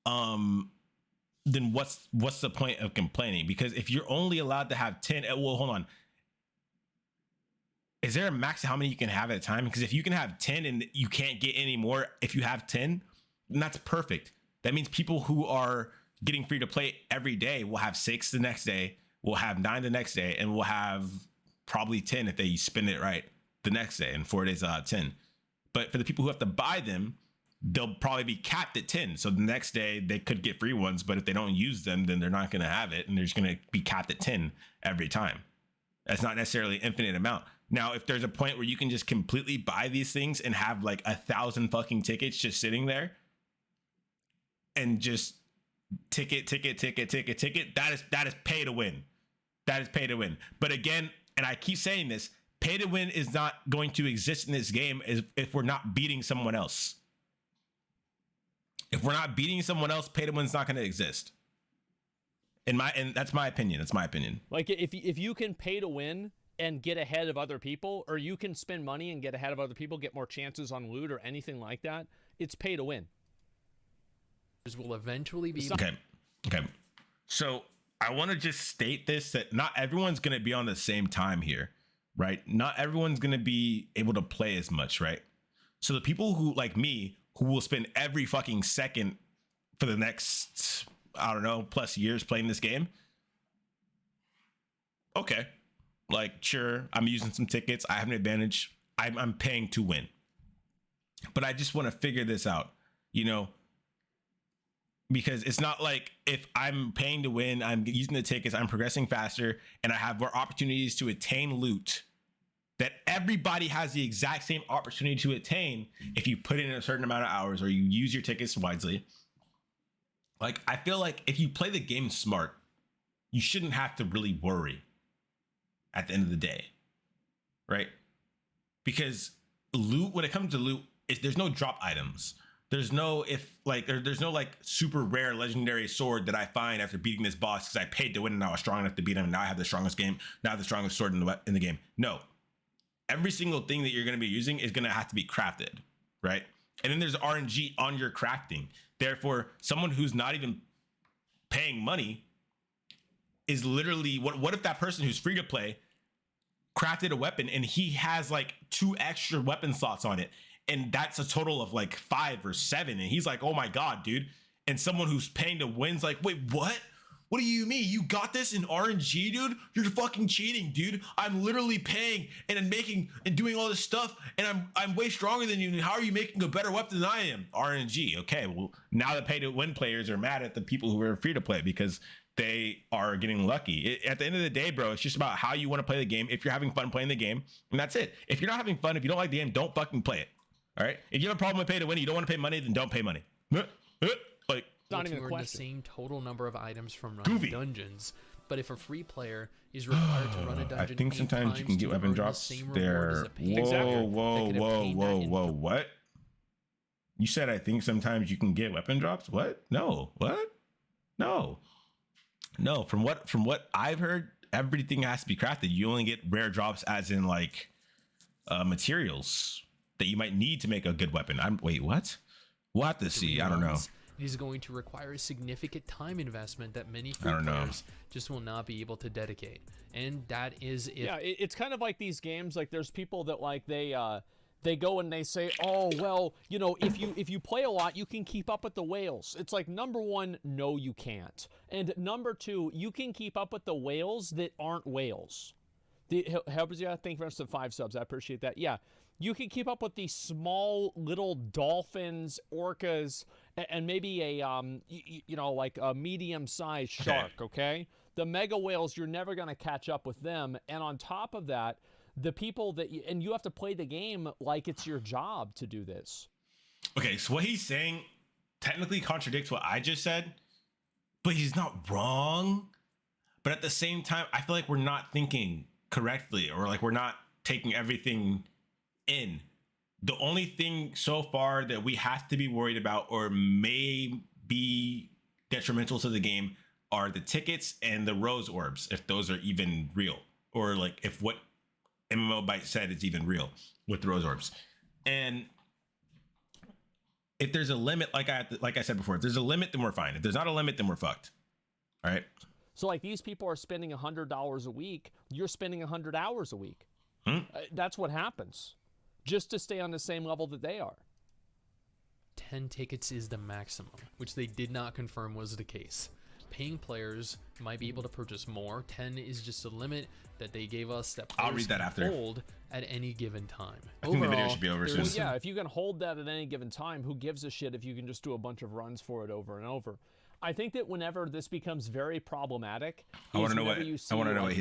then what's the point of complaining? Because if you're only allowed to have 10, well, hold on. Is there a max how many you can have at a time? Because if you can have 10 and you can't get any more if you have 10, then that's perfect. That means people who are getting free to play every day will have 6 the next day, will have 9 the next day, and will have probably 10 if they spend it right the next day, and 4 days they'll have 10. But for the people who have to buy them, they'll probably be capped at 10. So the next day they could get free ones, but if they don't use them, then they're not going to have it, and they're just going to be capped at 10 every time. That's not necessarily an infinite amount. Now, if there's a point where you can just completely buy these things and have like 1,000 fucking tickets just sitting there and just ticket, that is pay to win. That is pay to win. But again, and I keep saying this, pay to win is not going to exist in this game if we're not beating someone else. If we're not beating someone else, pay to win is not going to exist. And that's my opinion. That's my opinion. Like if you can pay to win and get ahead of other people, or you can spend money and get ahead of other people, get more chances on loot or anything like that, it's pay to win. Will eventually be Okay. So I want to just state this, that not everyone's going to be on the same time here, right? Not everyone's going to be able to play as much, right? So the people who, like me, who will spend every fucking second for the next, I don't know, plus years playing this game. Okay. Like, sure, I'm using some tickets. I have an advantage. I'm paying to win. But I just want to figure this out. because it's not like if I'm paying to win, I'm using the tickets, I'm progressing faster, and I have more opportunities to attain loot that everybody has the exact same opportunity to attain if you put in a certain amount of hours or you use your tickets wisely. Like, I feel like if you play the game smart, you shouldn't have to really worry at the end of the day, right? Because loot, when it comes to loot, there's no drop items. There's no there's no like super rare legendary sword that I find after beating this boss because I paid to win and I was strong enough to beat him and now I have the strongest sword in the game. No. Every single thing that you're going to be using is going to have to be crafted, right? And then there's RNG on your crafting. Therefore, someone who's not even paying money is literally, what if that person who's free to play crafted a weapon and he has like 2 extra weapon slots on it, and that's a total of like 5 or 7, and he's like, oh my god, dude. And someone who's paying to win's like, wait, what? What do you mean? You got this in RNG, dude? You're fucking cheating, dude. I'm literally paying and making and doing all this stuff, and I'm way stronger than you. How are you making a better weapon than I am? RNG. Okay, well, now the pay to win players are mad at the people who are free to play because they are getting lucky. At the end of the day, bro, it's just about how you want to play the game. If you're having fun playing the game, and that's it. If you're not having fun, if you don't like the game, don't fucking play it. All right? If you have a problem with pay to win, you don't want to pay money, then don't pay money. Like, not even a question. The same total number of items from running dungeons, but if a free player is required to run a dungeon, I think sometimes you can get weapon drops there. Whoa, what? You said I think sometimes you can get weapon drops? What? No. What? No. From what I've heard, everything has to be crafted. You only get rare drops as in like materials that you might need to make a good weapon. Wait, what? We'll have to see. I don't know. It is going to require a significant time investment that many free players just will not be able to dedicate, and that is it. Yeah, it's kind of like these games. Like, there's people that like they go and they say, oh well, you know, if you play a lot, you can keep up with the whales. It's like, number one, no, you can't, and number two, you can keep up with the whales that aren't whales. Helps you. Thank you for the 5 subs. I appreciate that. Yeah. You can keep up with these small little dolphins, orcas, and maybe a like a medium-sized shark. Okay, the mega whales, you're never going to catch up with them. And on top of that, the people that you have to play the game like it's your job to do this. Okay, so what he's saying technically contradicts what I just said, but he's not wrong. But at the same time, I feel like we're not thinking correctly, or like we're not taking everything in. The only thing so far that we have to be worried about or may be detrimental to the game are the tickets and the rose orbs, if those are even real, or like if what MMOBYTE said is even real with the rose orbs. And if there's a limit, like I said before, if there's a limit, then we're fine. If there's not a limit, then we're fucked. All right. So like, these people are spending $100 a week. You're spending 100 hours a week. That's what happens, just to stay on the same level that they are. 10 tickets is the maximum, which they did not confirm was the case. Paying players might be able to purchase more. 10 is just a limit that they gave us that I'll read that after. Hold at any given time. I think the video should be over soon. Well, yeah, if you can hold that at any given time, who gives a shit if you can just do a bunch of runs for it over and over? I think that whenever this becomes very problematic, I want to know what he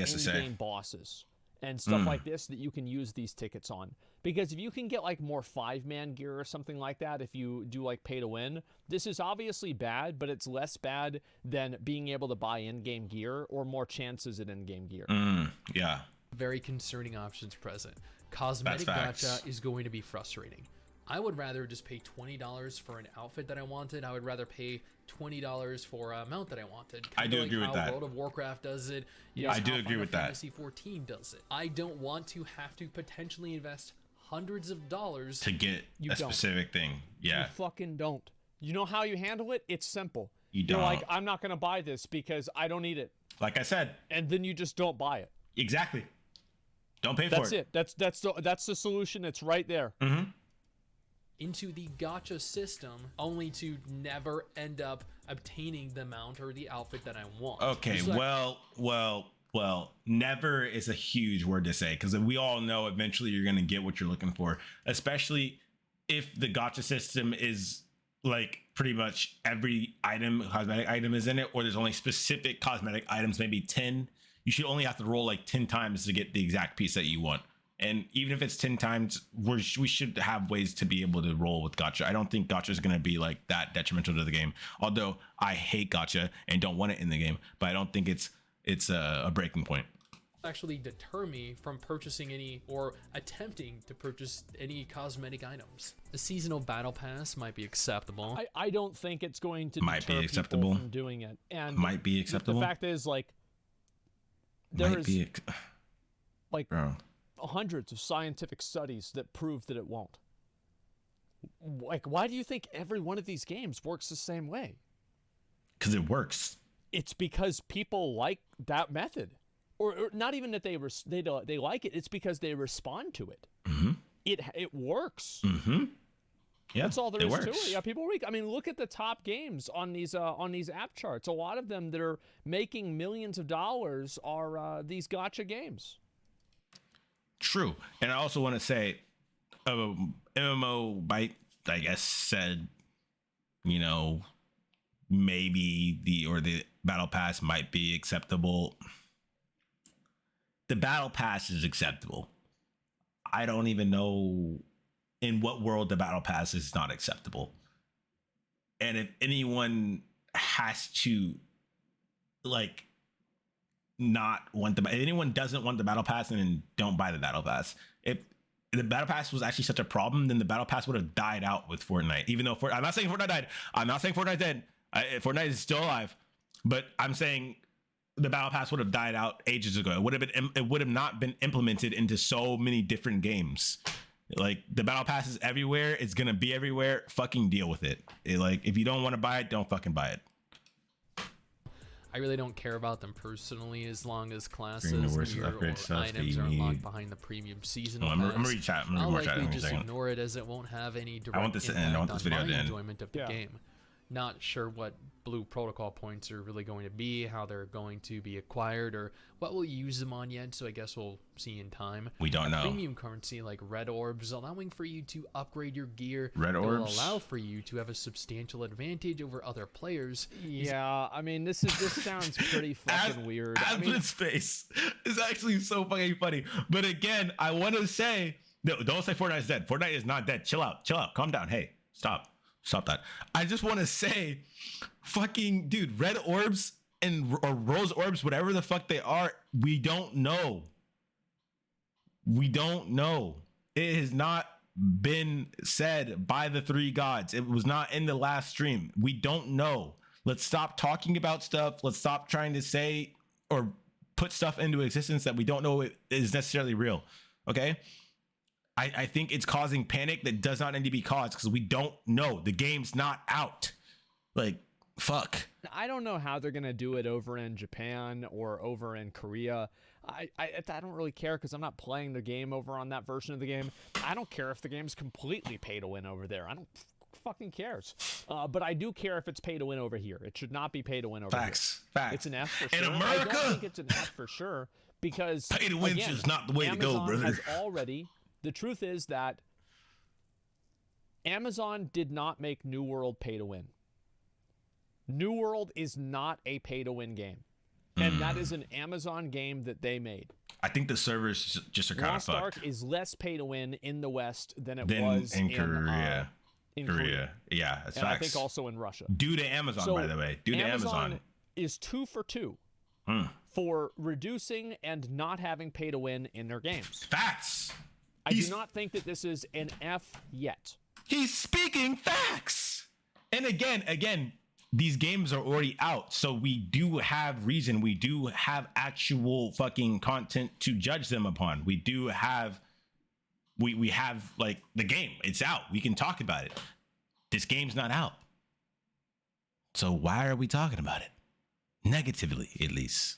has to say. In-game bosses and stuff like this that you can use these tickets on. Because if you can get like more 5-man gear or something like that, if you do like pay to win, this is obviously bad, but it's less bad than being able to buy in-game gear or more chances at in-game gear. Yeah. Very concerning options present. Cosmetic gacha is going to be frustrating. I would rather just pay $20 for an outfit that I wanted. I would rather pay $20 for a mount that I wanted. I do agree with that. World of Warcraft does it. I do agree with that. Fantasy 14 does it. I don't want to have to potentially invest hundreds of dollars to get a specific thing. Yeah. You fucking don't. You know how you handle it? It's simple. You're like, I'm not going to buy this because I don't need it. Like I said. And then you just don't buy it. Exactly. Don't pay for it. That's it. That's the solution. It's right there. Into the gacha system, only to never end up obtaining the mount or the outfit that I want. Okay, well, never is a huge word to say, because we all know eventually you're going to get what you're looking for, especially if the gacha system is like pretty much every cosmetic item is in it, or there's only specific cosmetic items, maybe 10. You should only have to roll like 10 times to get the exact piece that you want. And even if it's 10 times, we should have ways to be able to roll with gacha. I don't think gacha is going to be like that detrimental to the game. Although I hate gacha and don't want it in the game, but I don't think it's a breaking point. Actually deter me from purchasing any or attempting to purchase any cosmetic items. The seasonal battle pass might be acceptable. I don't think it's going to Might be deter acceptable. people from doing it. And Might be acceptable. The fact is, like, Bro. hundreds of scientific studies that prove that it won't. Like, why do you think every one of these games works the same way? Because it works. It's because people like that method, or not even that they like it. It's because they respond to it. Mm-hmm. It works. Mm-hmm. Yeah, that's all there is works. to it. Yeah, people are weak. I mean, look at the top games on these app charts. A lot of them that are making millions of dollars are these gacha games. True. And I also want to say, MMOBYTE, I guess, said, maybe the battle pass might be acceptable. The battle pass is acceptable. I don't even know in what world the battle pass is not acceptable. And if anyone has to not want if anyone doesn't want the battle pass, then don't buy the battle pass. If the battle pass was actually such a problem, then the battle pass would have died out with Fortnite. Even though I'm not saying Fortnite died. I'm not saying Fortnite dead. Fortnite is still alive, but I'm saying the battle pass would have died out ages ago. It would have not been implemented into so many different games. Like, the battle pass is everywhere. It's gonna be everywhere. Fucking deal with it. If you don't want to buy it, don't fucking buy it. I really don't care about them personally as long as classes or items are unlocked behind the premium seasonal pass. I'm gonna read chat. I'll likely just ignore it, as it won't have any direct impact on my enjoyment of the game. Not sure what Blue Protocol points are really going to be, how they're going to be acquired, or what we'll use them on yet, so I guess we'll see in time. We don't know. Premium currency like red orbs, allowing for you to upgrade your gear. Red orbs will allow for you to have a substantial advantage over other players. Yeah, I mean, this sounds pretty fucking weird. Admin's face is actually so fucking funny. But again, I want to say, no, don't say Fortnite is dead. Fortnite is not dead. Chill out. Calm down. Hey, stop that. I just want to say, fucking dude, red orbs or rose orbs, whatever the fuck they are, we don't know. It has not been said by the three gods. It was not in the last stream. We don't know. Let's stop talking about stuff. Let's stop trying to say or put stuff into existence that we don't know is necessarily real. Okay. I think it's causing panic that does not need to be caused because we don't know. The game's not out. Fuck. I don't know how they're gonna do it over in Japan or over in Korea. I don't really care because I'm not playing the game over on that version of the game. I don't care if the game's completely pay to win over there. I don't fucking cares. But I do care if it's pay to win over here. It should not be pay to win over here. Facts. It's an F for in sure. America, I don't think it's an F for sure because pay to win is not the way Amazon to go, brother. Has already. The truth is that Amazon did not make New World pay to win. New World is not a pay to win game. And that is an Amazon game that they made. I think the servers just are kind of fucked. Lost Ark is less pay to win in the West than it was in Korea. Korea. Yeah, that's and facts. I think also in Russia. Due to Amazon, by the way. Due to Amazon is 2 for 2 for reducing and not having pay to win in their games. Facts. I do not think that this is an F yet. He's speaking facts. And again, these games are already out, so we do have reason. We do have actual fucking content to judge them upon. We do have, we have the game. It's out. We can talk about it. This game's not out. So why are we talking about it? Negatively, at least.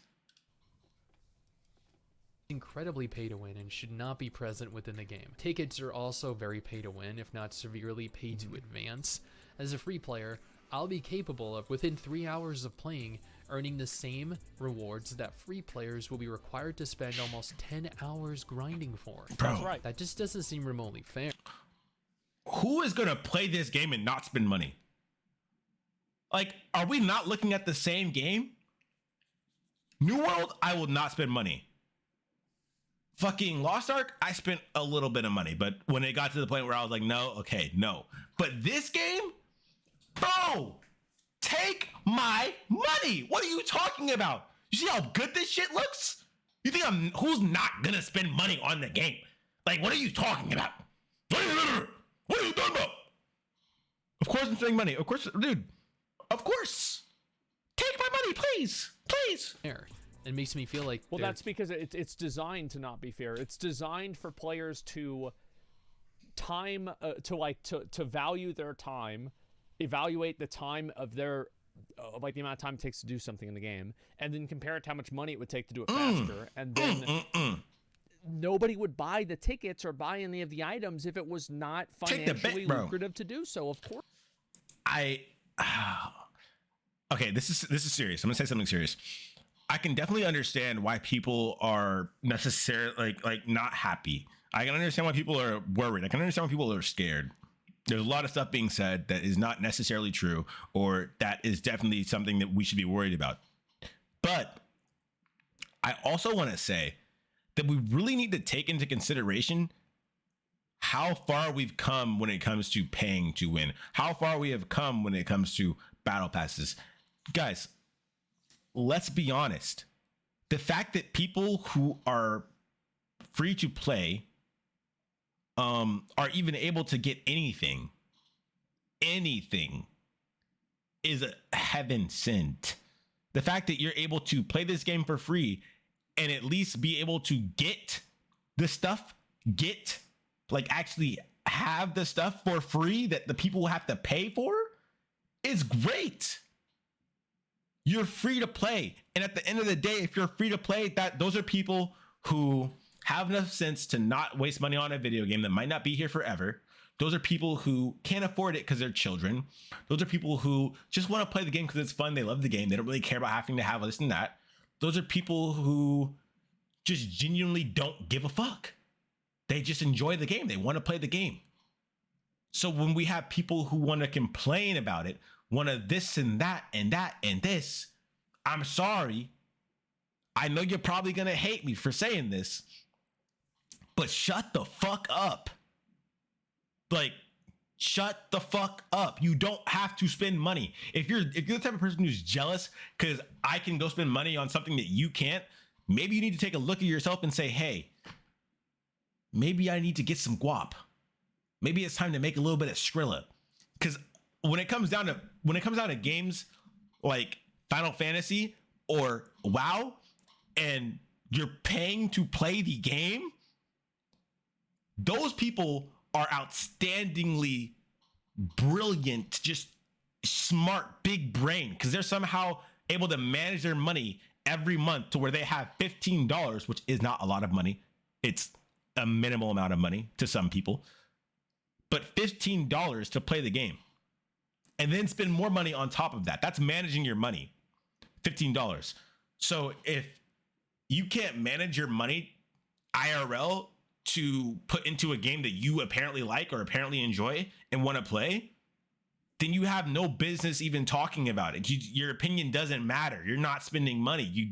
Incredibly pay to win and should not be present within the game. Tickets are also very pay to win, if not severely pay to advance. As a free player, I'll be capable of, within 3 hours of playing, earning the same rewards that free players will be required to spend almost 10 hours grinding for. Bro, that's right. That just doesn't seem remotely fair. Who is gonna play this game and not spend money? Like, are we not looking at the same game? New World, I will not spend money. Fucking Lost Ark, I spent a little bit of money, but when it got to the point where I was like, no, okay, no. But this game, bro, take my money. What are you talking about? You see how good this shit looks? You think who's not gonna spend money on the game? Like, what are you talking about? What are you talking about? Of course I'm spending money. Of course, dude. Of course. Take my money, please. Please. Fair. It makes me feel like Well, that's because it's designed to not be fair. It's designed for players to to value their time, evaluate the time of their like the amount of time it takes to do something in the game, and then compare it to how much money it would take to do it faster, and then nobody would buy the tickets or buy any of the items if it was not financially lucrative to do so. Of course. Okay, this is serious. I'm gonna say something serious. I can definitely understand why people are necessarily like not happy. I can understand why people are worried. I can understand why people are scared. There's a lot of stuff being said that is not necessarily true, or that is definitely something that we should be worried about. But I also want to say that we really need to take into consideration how far we've come when it comes to paying to win, how far we have come when it comes to battle passes. Guys, let's be honest. The fact that people who are free to play are even able to get anything is a heaven sent. The fact that you're able to play this game for free and at least be able to get the stuff, actually have the stuff for free that the people have to pay for is great. You're free to play. And at the end of the day, if you're free to play, those are people who have enough sense to not waste money on a video game that might not be here forever. Those are people who can't afford it because they're children. Those are people who just want to play the game because it's fun. They love the game. They don't really care about having to have this and that. Those are people who just genuinely don't give a fuck. They just enjoy the game. They want to play the game. So when we have people who want to complain about it, want to this and that and that and this, I'm sorry. I know you're probably going to hate me for saying this, but shut the fuck up. Like, shut the fuck up. You don't have to spend money. If you're the type of person who's jealous because I can go spend money on something that you can't, maybe you need to take a look at yourself and say, hey, maybe I need to get some guap. Maybe it's time to make a little bit of Skrilla. Because when it comes down to games like Final Fantasy or WoW, and you're paying to play the game, those people are outstandingly brilliant, just smart, big brain, because they're somehow able to manage their money every month to where they have $15, which is not a lot of money. It's a minimal amount of money to some people, but $15 to play the game and then spend more money on top of that. That's managing your money, $15. So if you can't manage your money IRL to put into a game that you apparently like or apparently enjoy and want to play, then you have no business even talking about it. Your opinion doesn't matter. You're not spending money. You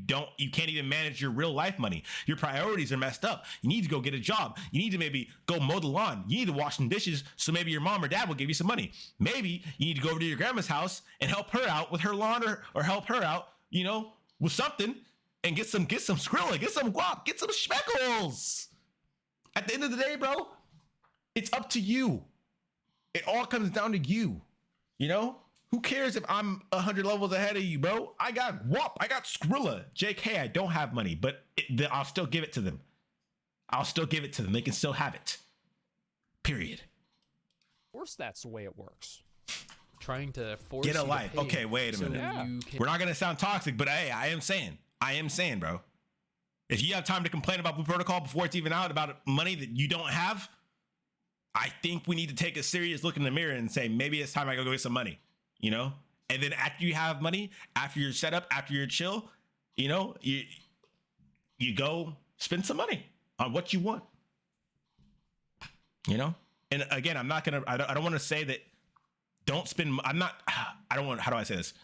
can't even manage your real life money. Your priorities are messed up. You need to go get a job. You need to maybe go mow the lawn. You need to wash some dishes so maybe your mom or dad will give you some money. Maybe you need to go over to your grandma's house and help her out with her lawn or help her out, with something, and get some Skrilla, get some guap, get some speckles. At the end of the day, bro, it's up to you. It all comes down to you. Who cares if I'm 100 levels ahead of you, bro? I got guap, I got Skrilla. JK, I don't have money, but I'll still give it to them. They can still have it. Period. Of course, that's the way it works. Trying to force get a you life. to pay Okay, wait a minute. Yeah. We're not gonna sound toxic, but hey, I am saying, bro. If you have time to complain about Blue Protocol before it's even out about money that you don't have, I think we need to take a serious look in the mirror and say, maybe it's time I go get some money, And then after you have money, after you're set up, after you're chill, you go spend some money on what you want, And again, I don't want to say that don't spend. I'm not. I don't want. How do I say this?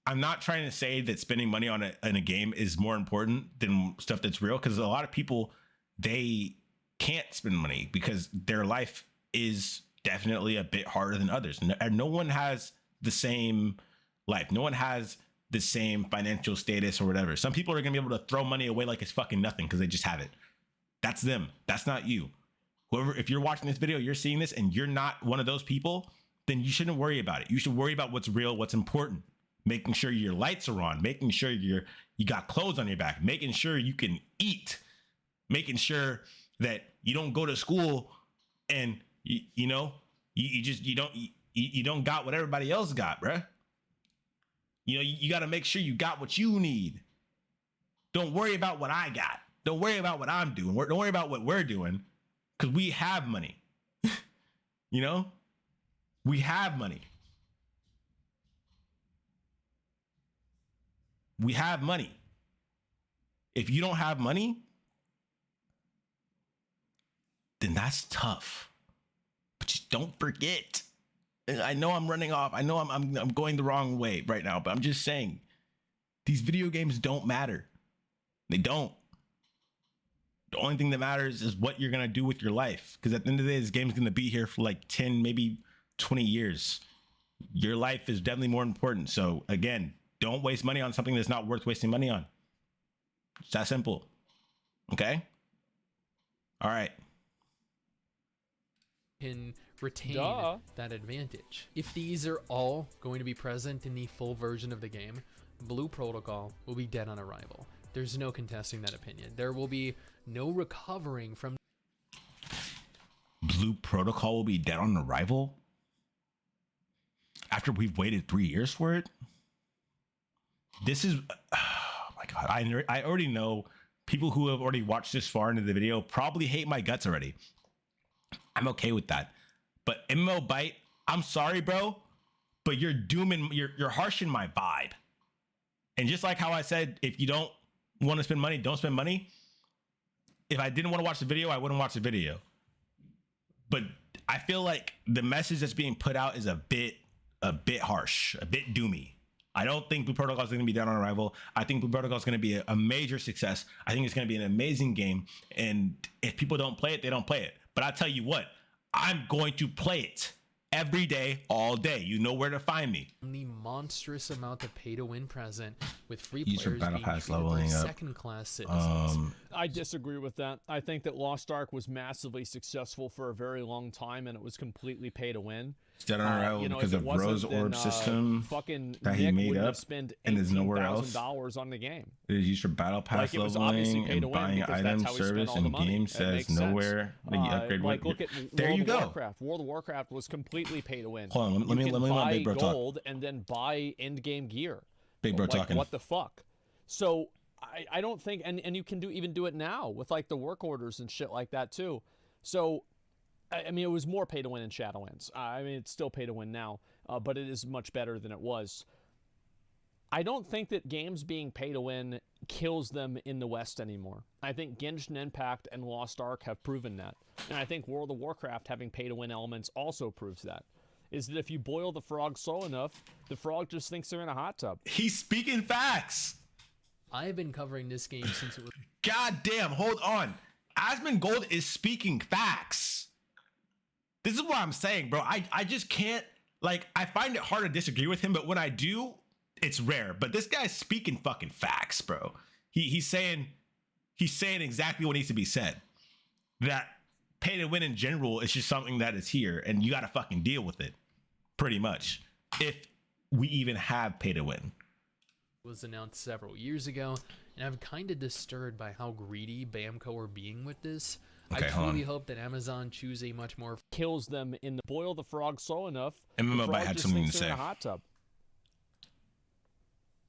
I'm not trying to say that spending money on in a game is more important than stuff that's real, because a lot of people, they can't spend money because their life is definitely a bit harder than others. And no one has the same life. No one has the same financial status or whatever. Some people are going to be able to throw money away like it's fucking nothing because they just have it. That's them. That's not you. Whoever, if you're watching this video, you're seeing this and you're not one of those people, then you shouldn't worry about it. You should worry about what's real, what's important. Making sure your lights are on, making sure you got clothes on your back, making sure you can eat, making sure that you don't go to school and you don't got what everybody else got, bruh. You know, you got to make sure you got what you need. Don't worry about what I got. Don't worry about what I'm doing. Don't worry about what we're doing, because we have money. You know, we have money. We have money. If you don't have money, then that's tough. But just don't forget. I know I'm running off. I know I'm going the wrong way right now, but I'm just saying these video games don't matter. They don't. The only thing that matters is what you're going to do with your life. Because at the end of the day, this game's going to be here for like 10, maybe 20 years. Your life is definitely more important. So again, don't waste money on something that's not worth wasting money on. It's that simple. Okay? All right. Can retain that advantage. If these are all going to be present in the full version of the game, Blue Protocol will be dead on arrival. There's no contesting that opinion. There will be no recovering from. Blue Protocol will be dead on arrival? After we've waited 3 years for it? This is, oh my God, I already know people who have already watched this far into the video probably hate my guts already. I'm okay with that. But MMOBYTE, I'm sorry, bro, but you're harshing my vibe. And just like how I said, if you don't want to spend money, don't spend money. If I didn't want to watch the video, I wouldn't watch the video. But I feel like the message that's being put out is a bit harsh, a bit doomy. I don't think Blue Protocol is going to be dead on arrival. I think Blue Protocol is going to be a major success. I think it's going to be an amazing game. And if people don't play it, they don't play it. But I tell you what, I'm going to play it every day, all day. You know where to find me. The monstrous amount of pay-to-win present with free User players battle being pass treated leveling like up. second-class citizens. I disagree with that. I think that Lost Ark was massively successful for a very long time, and it was completely pay to win. It's dead on arrival You know, because if it of Rose wasn't, Orb then, system fucking that Nick he made wouldn't up have spent and there's nowhere else. $18,000 on the game. It is used for battle pass Like, it was obviously leveling pay and to win buying because that's items, how he spent service, all the and money. game It says makes nowhere that you upgrade. Like, look at there World you of go. Warcraft. World of Warcraft was completely pay to win. Hold on, let me let buy Big Bro talk. gold and then buy end game gear. Big Bro Like, talking. what the fuck? So I don't think, and you can even do it now with like the work orders and shit like that too. So I mean, it was more pay to win in Shadowlands. I mean, it's still pay to win now, but it is much better than it was. I don't think that games being pay to win kills them in the West anymore. I think Genshin Impact and Lost Ark have proven that. And I think World of Warcraft having pay to win elements also proves that. Is that if you boil the frog slow enough, the frog just thinks they're in a hot tub. He's speaking facts. I have been covering this game since it was. God damn, hold on. ASMONGOLD is speaking facts. This is what I'm saying, bro. I just can't, like, I find it hard to disagree with him, but when I do, it's rare. But this guy's speaking fucking facts, bro. He's saying exactly what needs to be said. That pay to win in general is just something that is here, and you got to fucking deal with it, pretty much. If we even have pay to win. Was announced several years ago, and I'm kind of disturbed by how greedy Bamco are being with this. Okay, I truly hope that Amazon choose a much more Kills them in the boil the frog slow enough. MMOBYTE had something to say. In a hot tub.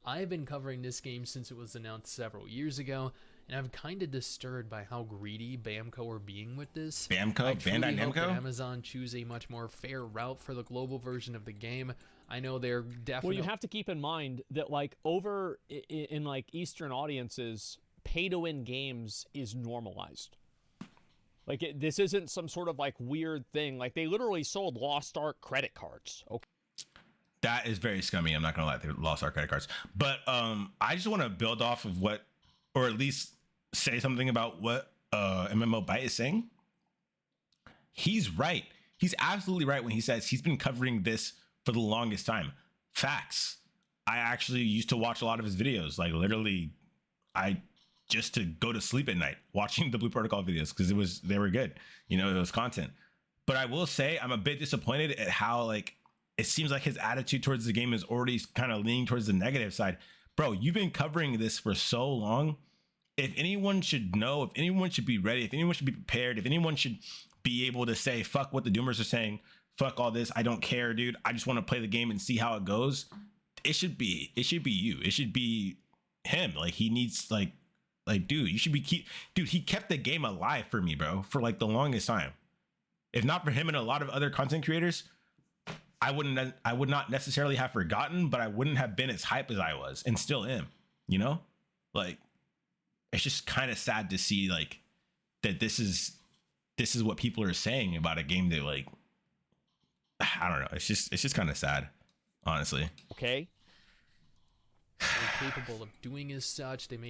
I have been covering this game since it was announced several years ago, and I'm kind of disturbed by how greedy Bamco are being with this. Bamco? I truly Bandai hope that Namco? Amazon choose a much more fair route for the global version of the game. I know they're definitely. Well, you have to keep in mind that, like, over in like Eastern audiences, pay to win games is normalized. Like, this isn't some sort of like weird thing. Like, they literally sold Lost Ark credit cards. Okay. That is very scummy. I'm not gonna lie, they lost our credit cards. But I just want to build off of what, or at least say something about what MMOBYTE is saying. He's right. He's absolutely right when he says he's been covering this for the longest time. Facts. I actually used to watch a lot of his videos. Like literally, I just to go to sleep at night watching the Blue Protocol videos because they were good. You know, it was content. But I will say I'm a bit disappointed at how like it seems like his attitude towards the game is already kind of leaning towards the negative side. Bro, you've been covering this for so long. If anyone should know, if anyone should be ready, if anyone should be prepared, if anyone should be able to say, fuck what the doomers are saying, fuck all this, I don't care, dude. I just want to play the game and see how it goes. It should be you. It should be him. Like he needs like, dude, you should be dude, he kept the game alive for me, bro, for like the longest time. If not for him and a lot of other content creators, I would not necessarily have forgotten, but I wouldn't have been as hype as I was and still am, you know? Like, it's just kind of sad to see like that this is what people are saying about a game that like, I don't know. It's just kind of sad, honestly. Okay. They're capable of doing as such. They made